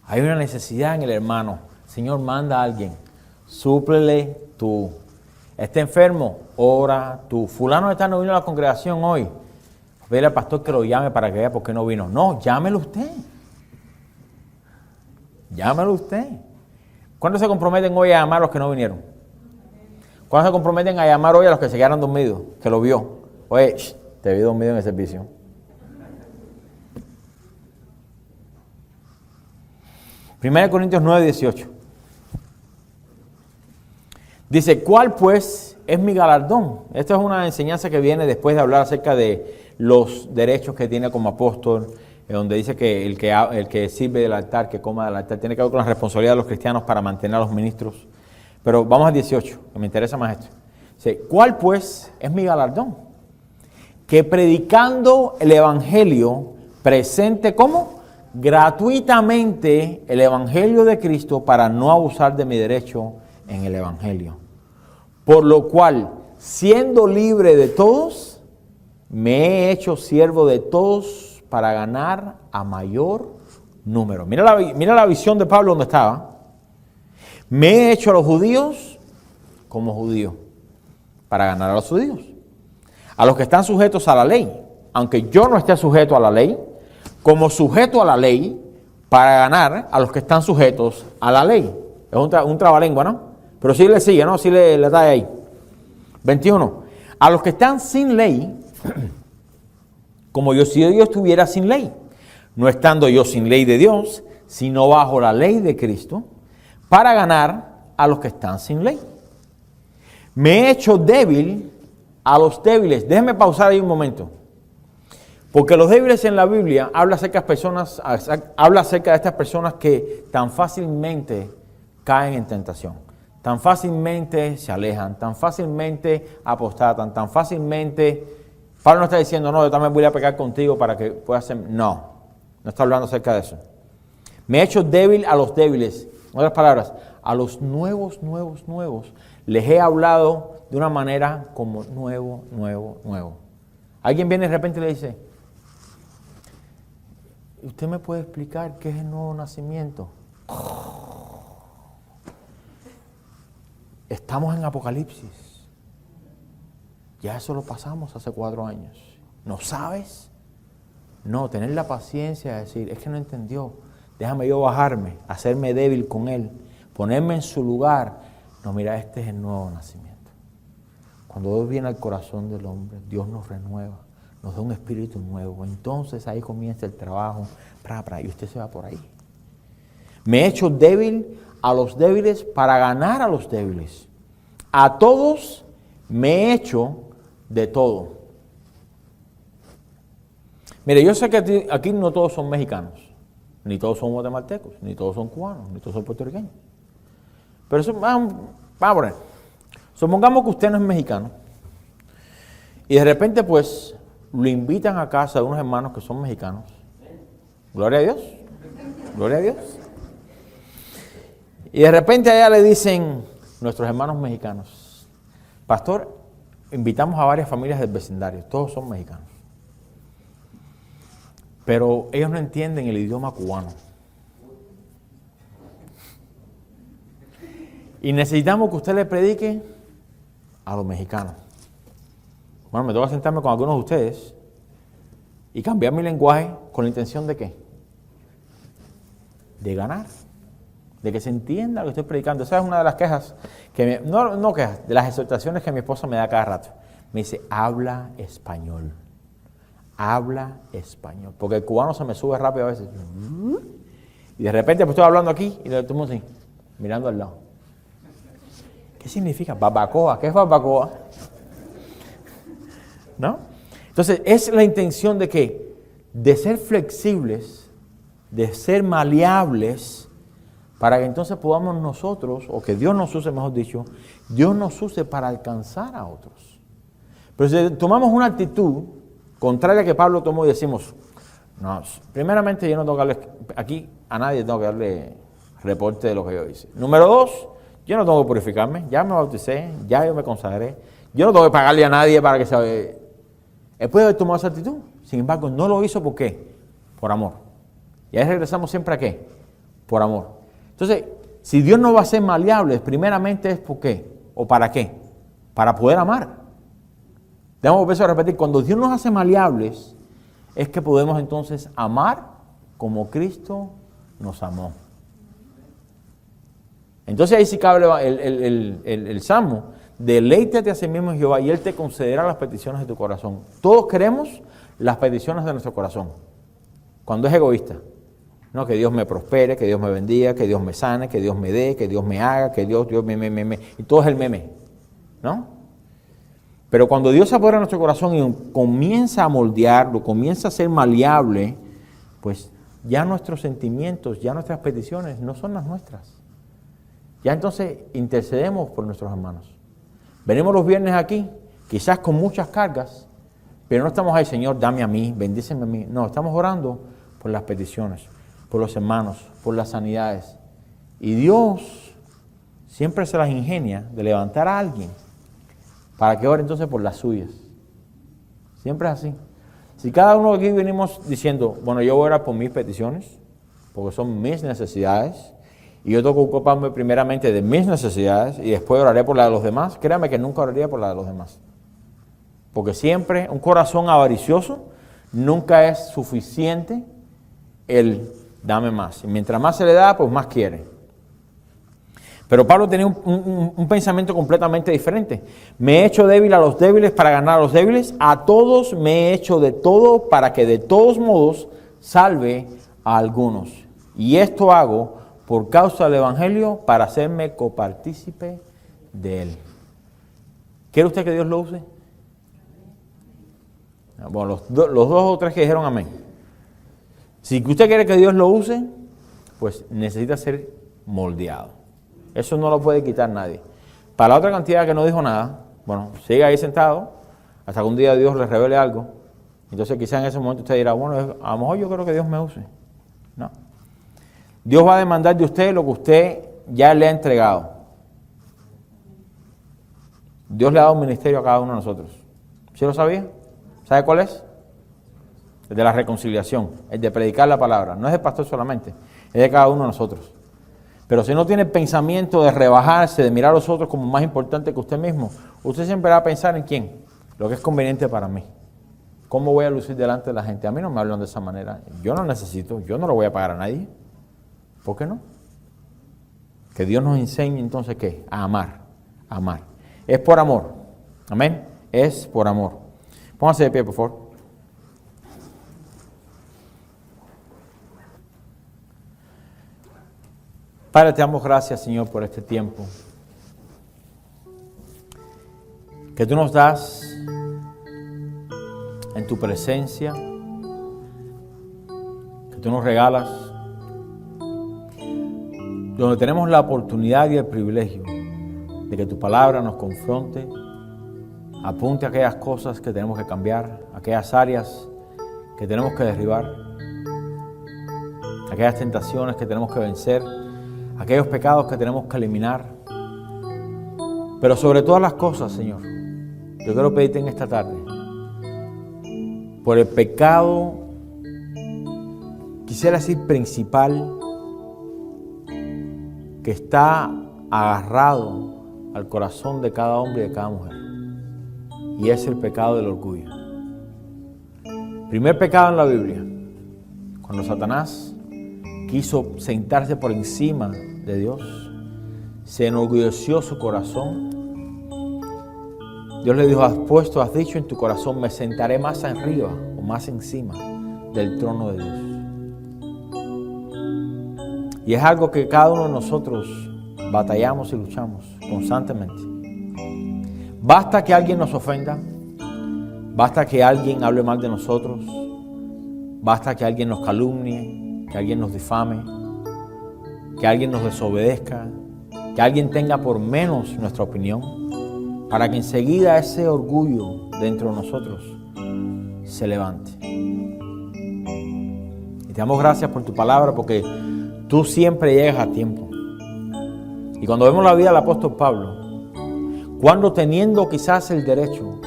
Hay una necesidad en el hermano. Señor, manda a alguien. Súplele tú. Está enfermo, ora tú. Fulano de tal no vino a la congregación hoy. Dile al pastor que lo llame para que vea por qué no vino. No, llámelo usted. Llámelo usted. ¿Cuándo se comprometen hoy a llamar a los que no vinieron? ¿Cuándo se comprometen a llamar hoy a los que se quedaron dormidos? Que lo vio. Oye, te vi dormido en el servicio. Primera Corintios 9, 18. Dice, ¿cuál pues es mi galardón? Esta es una enseñanza que viene después de hablar acerca de los derechos que tiene como apóstol, donde dice que el que sirve del altar, que coma del altar, tiene que ver con la responsabilidad de los cristianos para mantener a los ministros. Pero vamos al 18, que me interesa más esto. Dice, ¿cuál pues es mi galardón? Que predicando el evangelio presente como gratuitamente el evangelio de Cristo para no abusar de mi derecho en el evangelio. Por lo cual, siendo libre de todos, me he hecho siervo de todos para ganar a mayor número. Mira la visión de Pablo donde estaba. Me he hecho a los judíos como judío para ganar a los judíos. A los que están sujetos a la ley, aunque yo no esté sujeto a la ley, como sujeto a la ley para ganar a los que están sujetos a la ley. Es un trabalengua, ¿no? Pero sí le sigue, ¿no? Sí le da ahí. 21. A los que están sin ley, como si yo estuviera sin ley, no estando yo sin ley de Dios, sino bajo la ley de Cristo, para ganar a los que están sin ley. Me he hecho débil a los débiles. Déjenme pausar ahí un momento. Porque los débiles en la Biblia habla acerca de estas personas que tan fácilmente caen en tentación, tan fácilmente se alejan, tan fácilmente apostatan, tan fácilmente... Pablo no está diciendo, no, yo también voy a pecar contigo para que puedas ser... No está hablando acerca de eso. Me he hecho débil a los débiles. En otras palabras, a los nuevos, les he hablado de una manera como nuevo. Alguien viene y de repente le dice, ¿usted me puede explicar qué es el nuevo nacimiento? Estamos en Apocalipsis. Ya eso lo pasamos hace 4 años. ¿No sabes? No, tener la paciencia de decir, es que no entendió. Déjame yo bajarme, hacerme débil con él, ponerme en su lugar. No, mira, este es el nuevo nacimiento. Cuando Dios viene al corazón del hombre, Dios nos renueva, nos da un espíritu nuevo. Entonces ahí comienza el trabajo, y usted se va por ahí. Me he hecho débil a los débiles para ganar a los débiles. A todos me he hecho de todo. Mire, yo sé que aquí no todos son mexicanos, ni todos son guatemaltecos, ni todos son cubanos, ni todos son puertorriqueños. Pero eso, vamos a poner, supongamos que usted no es mexicano y de repente pues lo invitan a casa de unos hermanos que son mexicanos. Gloria a Dios, gloria a Dios. Y de repente allá le dicen nuestros hermanos mexicanos, pastor, invitamos a varias familias del vecindario, todos son mexicanos. Pero ellos no entienden el idioma cubano. Y necesitamos que usted le predique a los mexicanos. Bueno, me tengo que sentarme con algunos de ustedes y cambiar mi lenguaje con la intención de ¿qué? De ganar. De que se entienda lo que estoy predicando. Esa es una de las quejas, no quejas, de las exhortaciones que mi esposa me da cada rato. Me dice, habla español. Habla español. Porque el cubano se me sube rápido a veces. Y de repente pues estoy hablando aquí y le tomo así, mirando al lado. ¿Qué significa? Barbacoa. ¿Qué es barbacoa? ¿No? Entonces, es la intención de ¿qué? De ser flexibles, de ser maleables, para que entonces podamos nosotros, o que Dios nos use, mejor dicho, Dios nos use para alcanzar a otros. Pero si tomamos una actitud contraria a que Pablo tomó y decimos, no, primeramente yo no tengo que darle, aquí a nadie tengo que darle reporte de lo que yo hice. Número 2, yo no tengo que purificarme, ya me bauticé, ya yo me consagré, yo no tengo que pagarle a nadie para que se... Él puede haber tomado esa actitud, sin embargo no lo hizo ¿por qué? Por amor. Y ahí regresamos siempre a ¿qué? Por amor. Entonces, si Dios no va a ser maleable, primeramente es ¿por qué? ¿O para qué? Para poder amar. Debemos volver a repetir, cuando Dios nos hace maleables, es que podemos entonces amar como Cristo nos amó. Entonces ahí sí cabe el salmo, deleítate a sí mismo en Jehová y Él te concederá las peticiones de tu corazón. Todos queremos las peticiones de nuestro corazón, cuando es egoísta. No, que Dios me prospere, que Dios me bendiga, que Dios me sane, que Dios me dé, que Dios me haga, que Dios me. Y todo es el meme, ¿no? Pero cuando Dios se apodera de nuestro corazón y comienza a moldearlo, comienza a ser maleable, pues ya nuestros sentimientos, ya nuestras peticiones no son las nuestras. Ya entonces intercedemos por nuestros hermanos. Venimos los viernes aquí, quizás con muchas cargas, pero no estamos ahí, Señor, dame a mí, bendíceme a mí. No, estamos orando por las peticiones, por los hermanos, por las sanidades. Y Dios siempre se las ingenia de levantar a alguien para que ore entonces por las suyas. Siempre es así. Si cada uno de aquí venimos diciendo, bueno, yo voy a orar por mis peticiones, porque son mis necesidades, y yo tengo que ocuparme primeramente de mis necesidades y después oraré por la de los demás, créame que nunca oraría por la de los demás. Porque siempre un corazón avaricioso nunca es suficiente el dame más. Y mientras más se le da, pues más quiere. Pero Pablo tenía un pensamiento completamente diferente. Me he hecho débil a los débiles para ganar a los débiles. A todos me he hecho de todo para que de todos modos salve a algunos. Y esto hago por causa del Evangelio para hacerme copartícipe de él. ¿Quiere usted que Dios lo use? Bueno, los dos o tres que dijeron amén. Si usted quiere que Dios lo use, pues necesita ser moldeado. Eso no lo puede quitar nadie. Para la otra cantidad que no dijo nada, bueno, sigue ahí sentado hasta que un día Dios le revele algo. Entonces quizás en ese momento usted dirá, bueno, a lo mejor yo creo que Dios me use. No. Dios va a demandar de usted lo que usted ya le ha entregado. Dios le ha dado un ministerio a cada uno de nosotros. ¿Sí lo sabía? ¿Sabe cuál es? El de la reconciliación, el de predicar la palabra. No es del pastor solamente, es de cada uno de nosotros. Pero si no tiene el pensamiento de rebajarse, de mirar a los otros como más importante que usted mismo, usted siempre va a pensar en quién, lo que es conveniente para mí. ¿Cómo voy a lucir delante de la gente? A mí no me hablan de esa manera. Yo no necesito, yo no lo voy a pagar a nadie. ¿Por qué no? Que Dios nos enseñe entonces ¿qué? A amar, a amar. Es por amor. Amén. Es por amor. Póngase de pie, por favor. Padre, te damos gracias, Señor, por este tiempo que tú nos das en tu presencia, que tú nos regalas, donde tenemos la oportunidad y el privilegio de que tu palabra nos confronte, apunte a aquellas cosas que tenemos que cambiar, aquellas áreas que tenemos que derribar, aquellas tentaciones que tenemos que vencer, aquellos pecados que tenemos que eliminar. Pero sobre todas las cosas, Señor, yo quiero pedirte en esta tarde, por el pecado, quisiera decir principal, que está agarrado al corazón de cada hombre y de cada mujer. Y es el pecado del orgullo. Primer pecado en la Biblia, cuando Satanás quiso sentarse por encima de Dios, se enorgulleció su corazón. Dios le dijo, has dicho en tu corazón, me sentaré más arriba o más encima del trono de Dios. Y es algo que cada uno de nosotros batallamos y luchamos constantemente. Basta que alguien nos ofenda, basta que alguien hable mal de nosotros, basta que alguien nos calumnie, que alguien nos difame, que alguien nos desobedezca, que alguien tenga por menos nuestra opinión, para que enseguida ese orgullo dentro de nosotros se levante. Y te damos gracias por tu palabra, porque tú siempre llegas a tiempo. Y cuando vemos la vida del apóstol Pablo, cuando teniendo quizás el derecho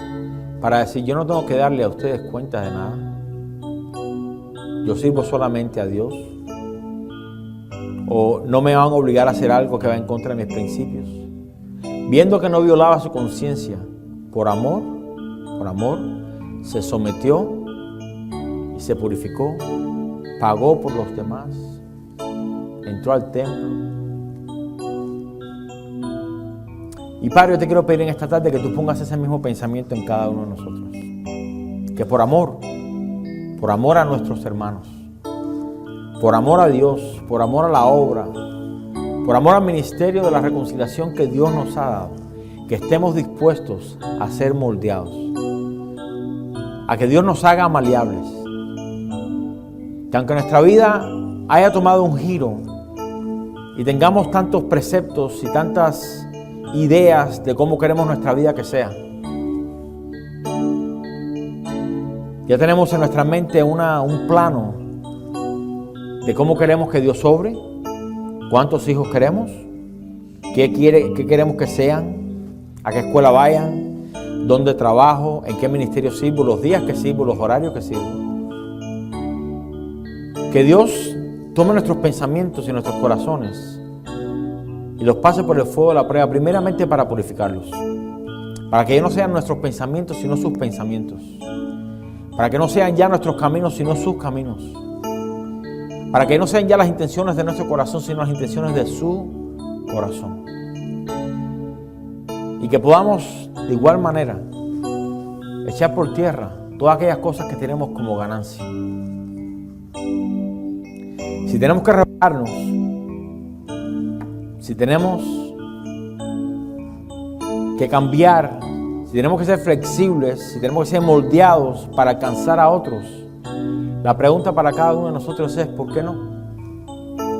para decir, yo no tengo que darle a ustedes cuentas de nada, yo sirvo solamente a Dios, o no me van a obligar a hacer algo que va en contra de mis principios, viendo que no violaba su conciencia, por amor, se sometió y se purificó, pagó por los demás, entró al templo. Y Padre, yo te quiero pedir en esta tarde que tú pongas ese mismo pensamiento en cada uno de nosotros, que por amor a nuestros hermanos, por amor a Dios, por amor a la obra, por amor al ministerio de la reconciliación que Dios nos ha dado, que estemos dispuestos a ser moldeados, a que Dios nos haga maleables, que aunque nuestra vida haya tomado un giro y tengamos tantos preceptos y tantas ideas de cómo queremos nuestra vida que sea, ya tenemos en nuestra mente un plano de cómo queremos que Dios obre, cuántos hijos queremos, qué queremos que sean, a qué escuela vayan, dónde trabajo, en qué ministerio sirvo, los días que sirvo, los horarios que sirvo. Que Dios tome nuestros pensamientos y nuestros corazones y los pase por el fuego de la prueba, primeramente para purificarlos. Para que ya no sean nuestros pensamientos, sino sus pensamientos. Para que no sean ya nuestros caminos, sino sus caminos. Para que no sean ya las intenciones de nuestro corazón, sino las intenciones de su corazón. Y que podamos, de igual manera, echar por tierra todas aquellas cosas que tenemos como ganancia. Si tenemos que rebajarnos, si tenemos que cambiar, si tenemos que ser flexibles, si tenemos que ser moldeados para alcanzar a otros, la pregunta para cada uno de nosotros es ¿por qué no?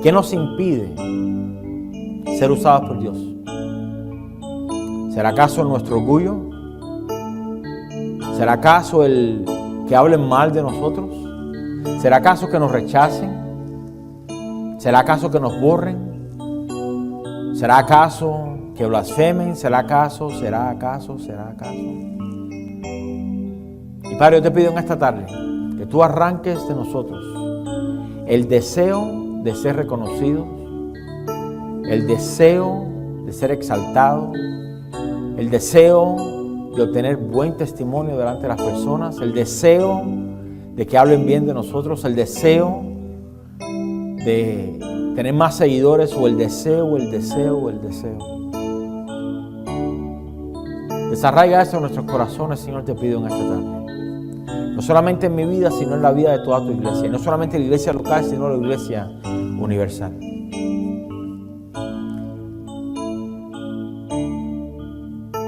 ¿Qué nos impide ser usados por Dios? ¿Será acaso nuestro orgullo? ¿Será acaso el que hablen mal de nosotros? ¿Será acaso que nos rechacen? ¿Será acaso que nos borren? ¿Será acaso que blasfemen? ¿Será acaso? ¿Será acaso? ¿Será acaso? Y Padre, yo te pido en esta tarde que tú arranques de nosotros el deseo de ser reconocidos, el deseo de ser exaltados, el deseo de obtener buen testimonio delante de las personas, el deseo de que hablen bien de nosotros, el deseo de tener más seguidores o el deseo. Desarraiga eso en nuestros corazones, Señor, te pido en esta tarde. No solamente en mi vida, sino en la vida de toda tu iglesia. Y no solamente la iglesia local, sino la iglesia universal.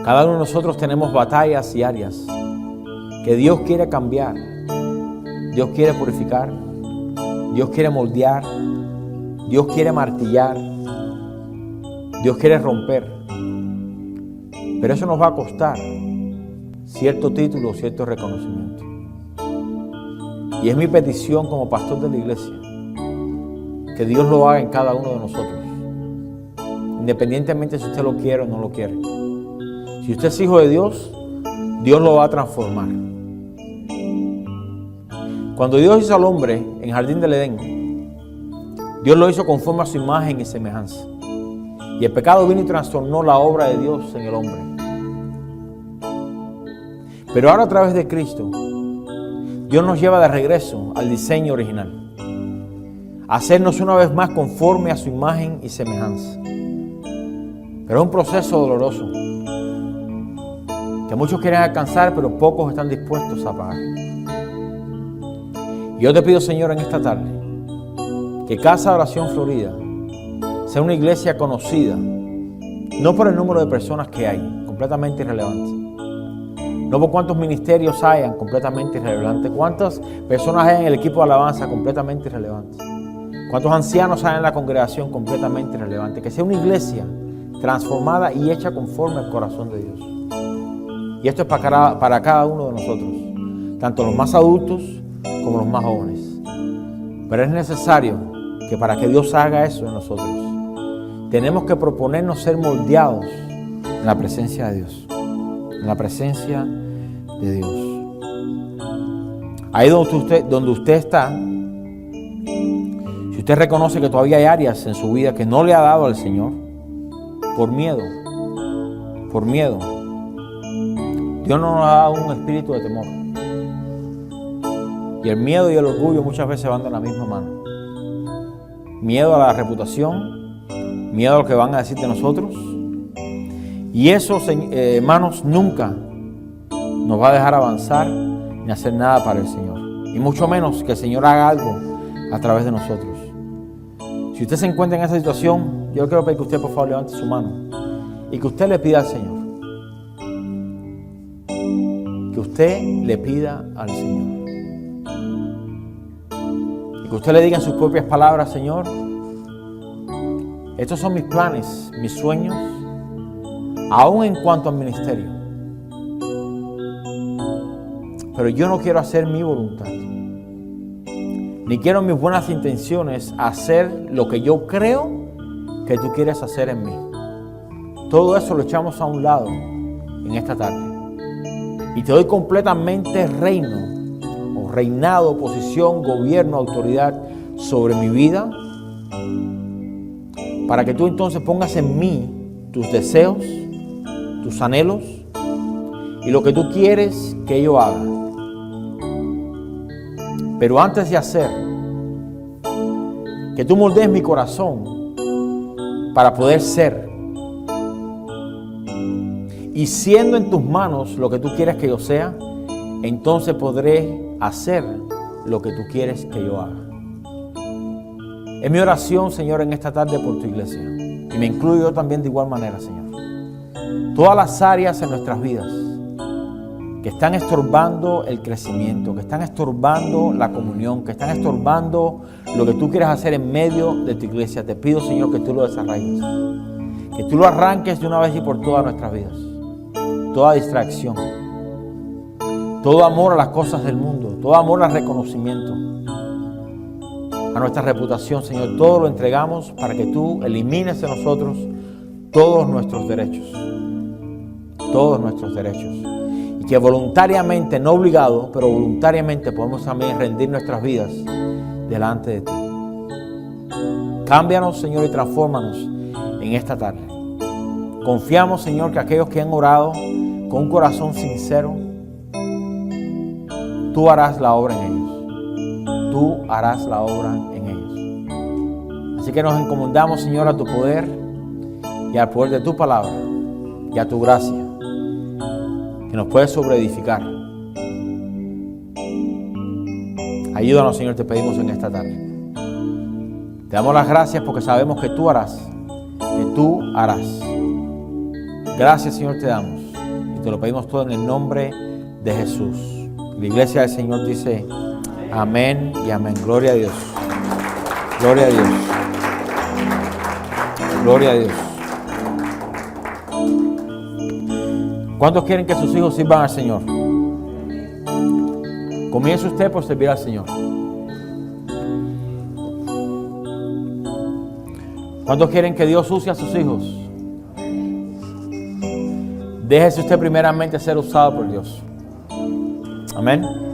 Cada uno de nosotros tenemos batallas y áreas que Dios quiere cambiar, Dios quiere purificar, Dios quiere moldear, Dios quiere martillar, Dios quiere romper. Pero eso nos va a costar cierto título, cierto reconocimiento. Y es mi petición como pastor de la iglesia, que Dios lo haga en cada uno de nosotros, independientemente si usted lo quiere o no lo quiere. Si usted es hijo de Dios, Dios lo va a transformar. Cuando Dios hizo al hombre en el jardín del Edén, Dios lo hizo conforme a su imagen y semejanza. Y el pecado vino y trastornó la obra de Dios en el hombre. Pero ahora a través de Cristo, Dios nos lleva de regreso al diseño original. A hacernos una vez más conforme a su imagen y semejanza. Pero es un proceso doloroso que muchos quieren alcanzar, pero pocos están dispuestos a pagar. Y yo te pido, Señor, en esta tarde, que Casa de Oración Florida sea una iglesia conocida, no por el número de personas que hay, completamente irrelevante. No por cuántos ministerios hayan, completamente irrelevante. Cuántas personas hay en el equipo de alabanza, completamente irrelevante. Cuántos ancianos hay en la congregación, completamente irrelevante. Que sea una iglesia transformada y hecha conforme al corazón de Dios. Y esto es para cada uno de nosotros, tanto los más adultos como los más jóvenes. Pero es necesario que para que Dios haga eso en nosotros, tenemos que proponernos ser moldeados en la presencia de Dios. En la presencia de Dios. Ahí donde usted está, si usted reconoce que todavía hay áreas en su vida que no le ha dado al Señor, por miedo, Dios no nos ha dado un espíritu de temor. Y el miedo y el orgullo muchas veces van de la misma mano. Miedo a la reputación, miedo a lo que van a decir de nosotros. Y eso, hermanos, nunca nos va a dejar avanzar ni hacer nada para el Señor. Y mucho menos que el Señor haga algo a través de nosotros. Si usted se encuentra en esa situación, yo quiero pedir que usted por favor levante su mano y que usted le pida al Señor. Que usted le pida al Señor. Y que usted le diga en sus propias palabras: Señor, estos son mis planes, mis sueños, aún en cuanto al ministerio. Pero yo no quiero hacer mi voluntad, ni quiero mis buenas intenciones hacer lo que yo creo que tú quieres hacer en mí. Todo eso lo echamos a un lado en esta tarde. Y te doy completamente reino, o reinado, posición, gobierno, autoridad sobre mi vida, para que tú entonces pongas en mí tus deseos, tus anhelos y lo que tú quieres que yo haga. Pero antes de hacer, que tú moldees mi corazón para poder ser. Y siendo en tus manos lo que tú quieres que yo sea, entonces podré hacer lo que tú quieres que yo haga. Es mi oración, Señor, en esta tarde por tu iglesia. Y me incluyo yo también de igual manera, Señor. Todas las áreas en nuestras vidas que están estorbando el crecimiento, que están estorbando la comunión, que están estorbando lo que tú quieres hacer en medio de tu iglesia. Te pido, Señor, que tú lo desarraiges, que tú lo arranques de una vez y por todas nuestras vidas. Toda distracción, todo amor a las cosas del mundo, todo amor al reconocimiento, a nuestra reputación, Señor, todo lo entregamos para que tú elimines de nosotros todos nuestros derechos. Todos nuestros derechos. Y que voluntariamente, no obligado, pero voluntariamente podemos también rendir nuestras vidas delante de ti. Cámbianos, Señor, y transfórmanos en esta tarde. Confiamos, Señor, que aquellos que han orado con un corazón sincero, tú harás la obra en ellos. Tú harás la obra en ellos. Así que nos encomendamos, Señor, a tu poder y al poder de tu palabra y a tu gracia, que nos puede sobreedificar. Ayúdanos, Señor, te pedimos en esta tarde. Te damos las gracias porque sabemos que tú harás, que tú harás. Gracias, Señor, te damos. Y te lo pedimos todo en el nombre de Jesús. La iglesia del Señor dice amén y amén. Gloria a Dios. Gloria a Dios. Gloria a Dios. ¿Cuántos quieren que sus hijos sirvan al Señor? Comience usted por servir al Señor. ¿Cuántos quieren que Dios use a sus hijos? Déjese usted primeramente ser usado por Dios. Amén.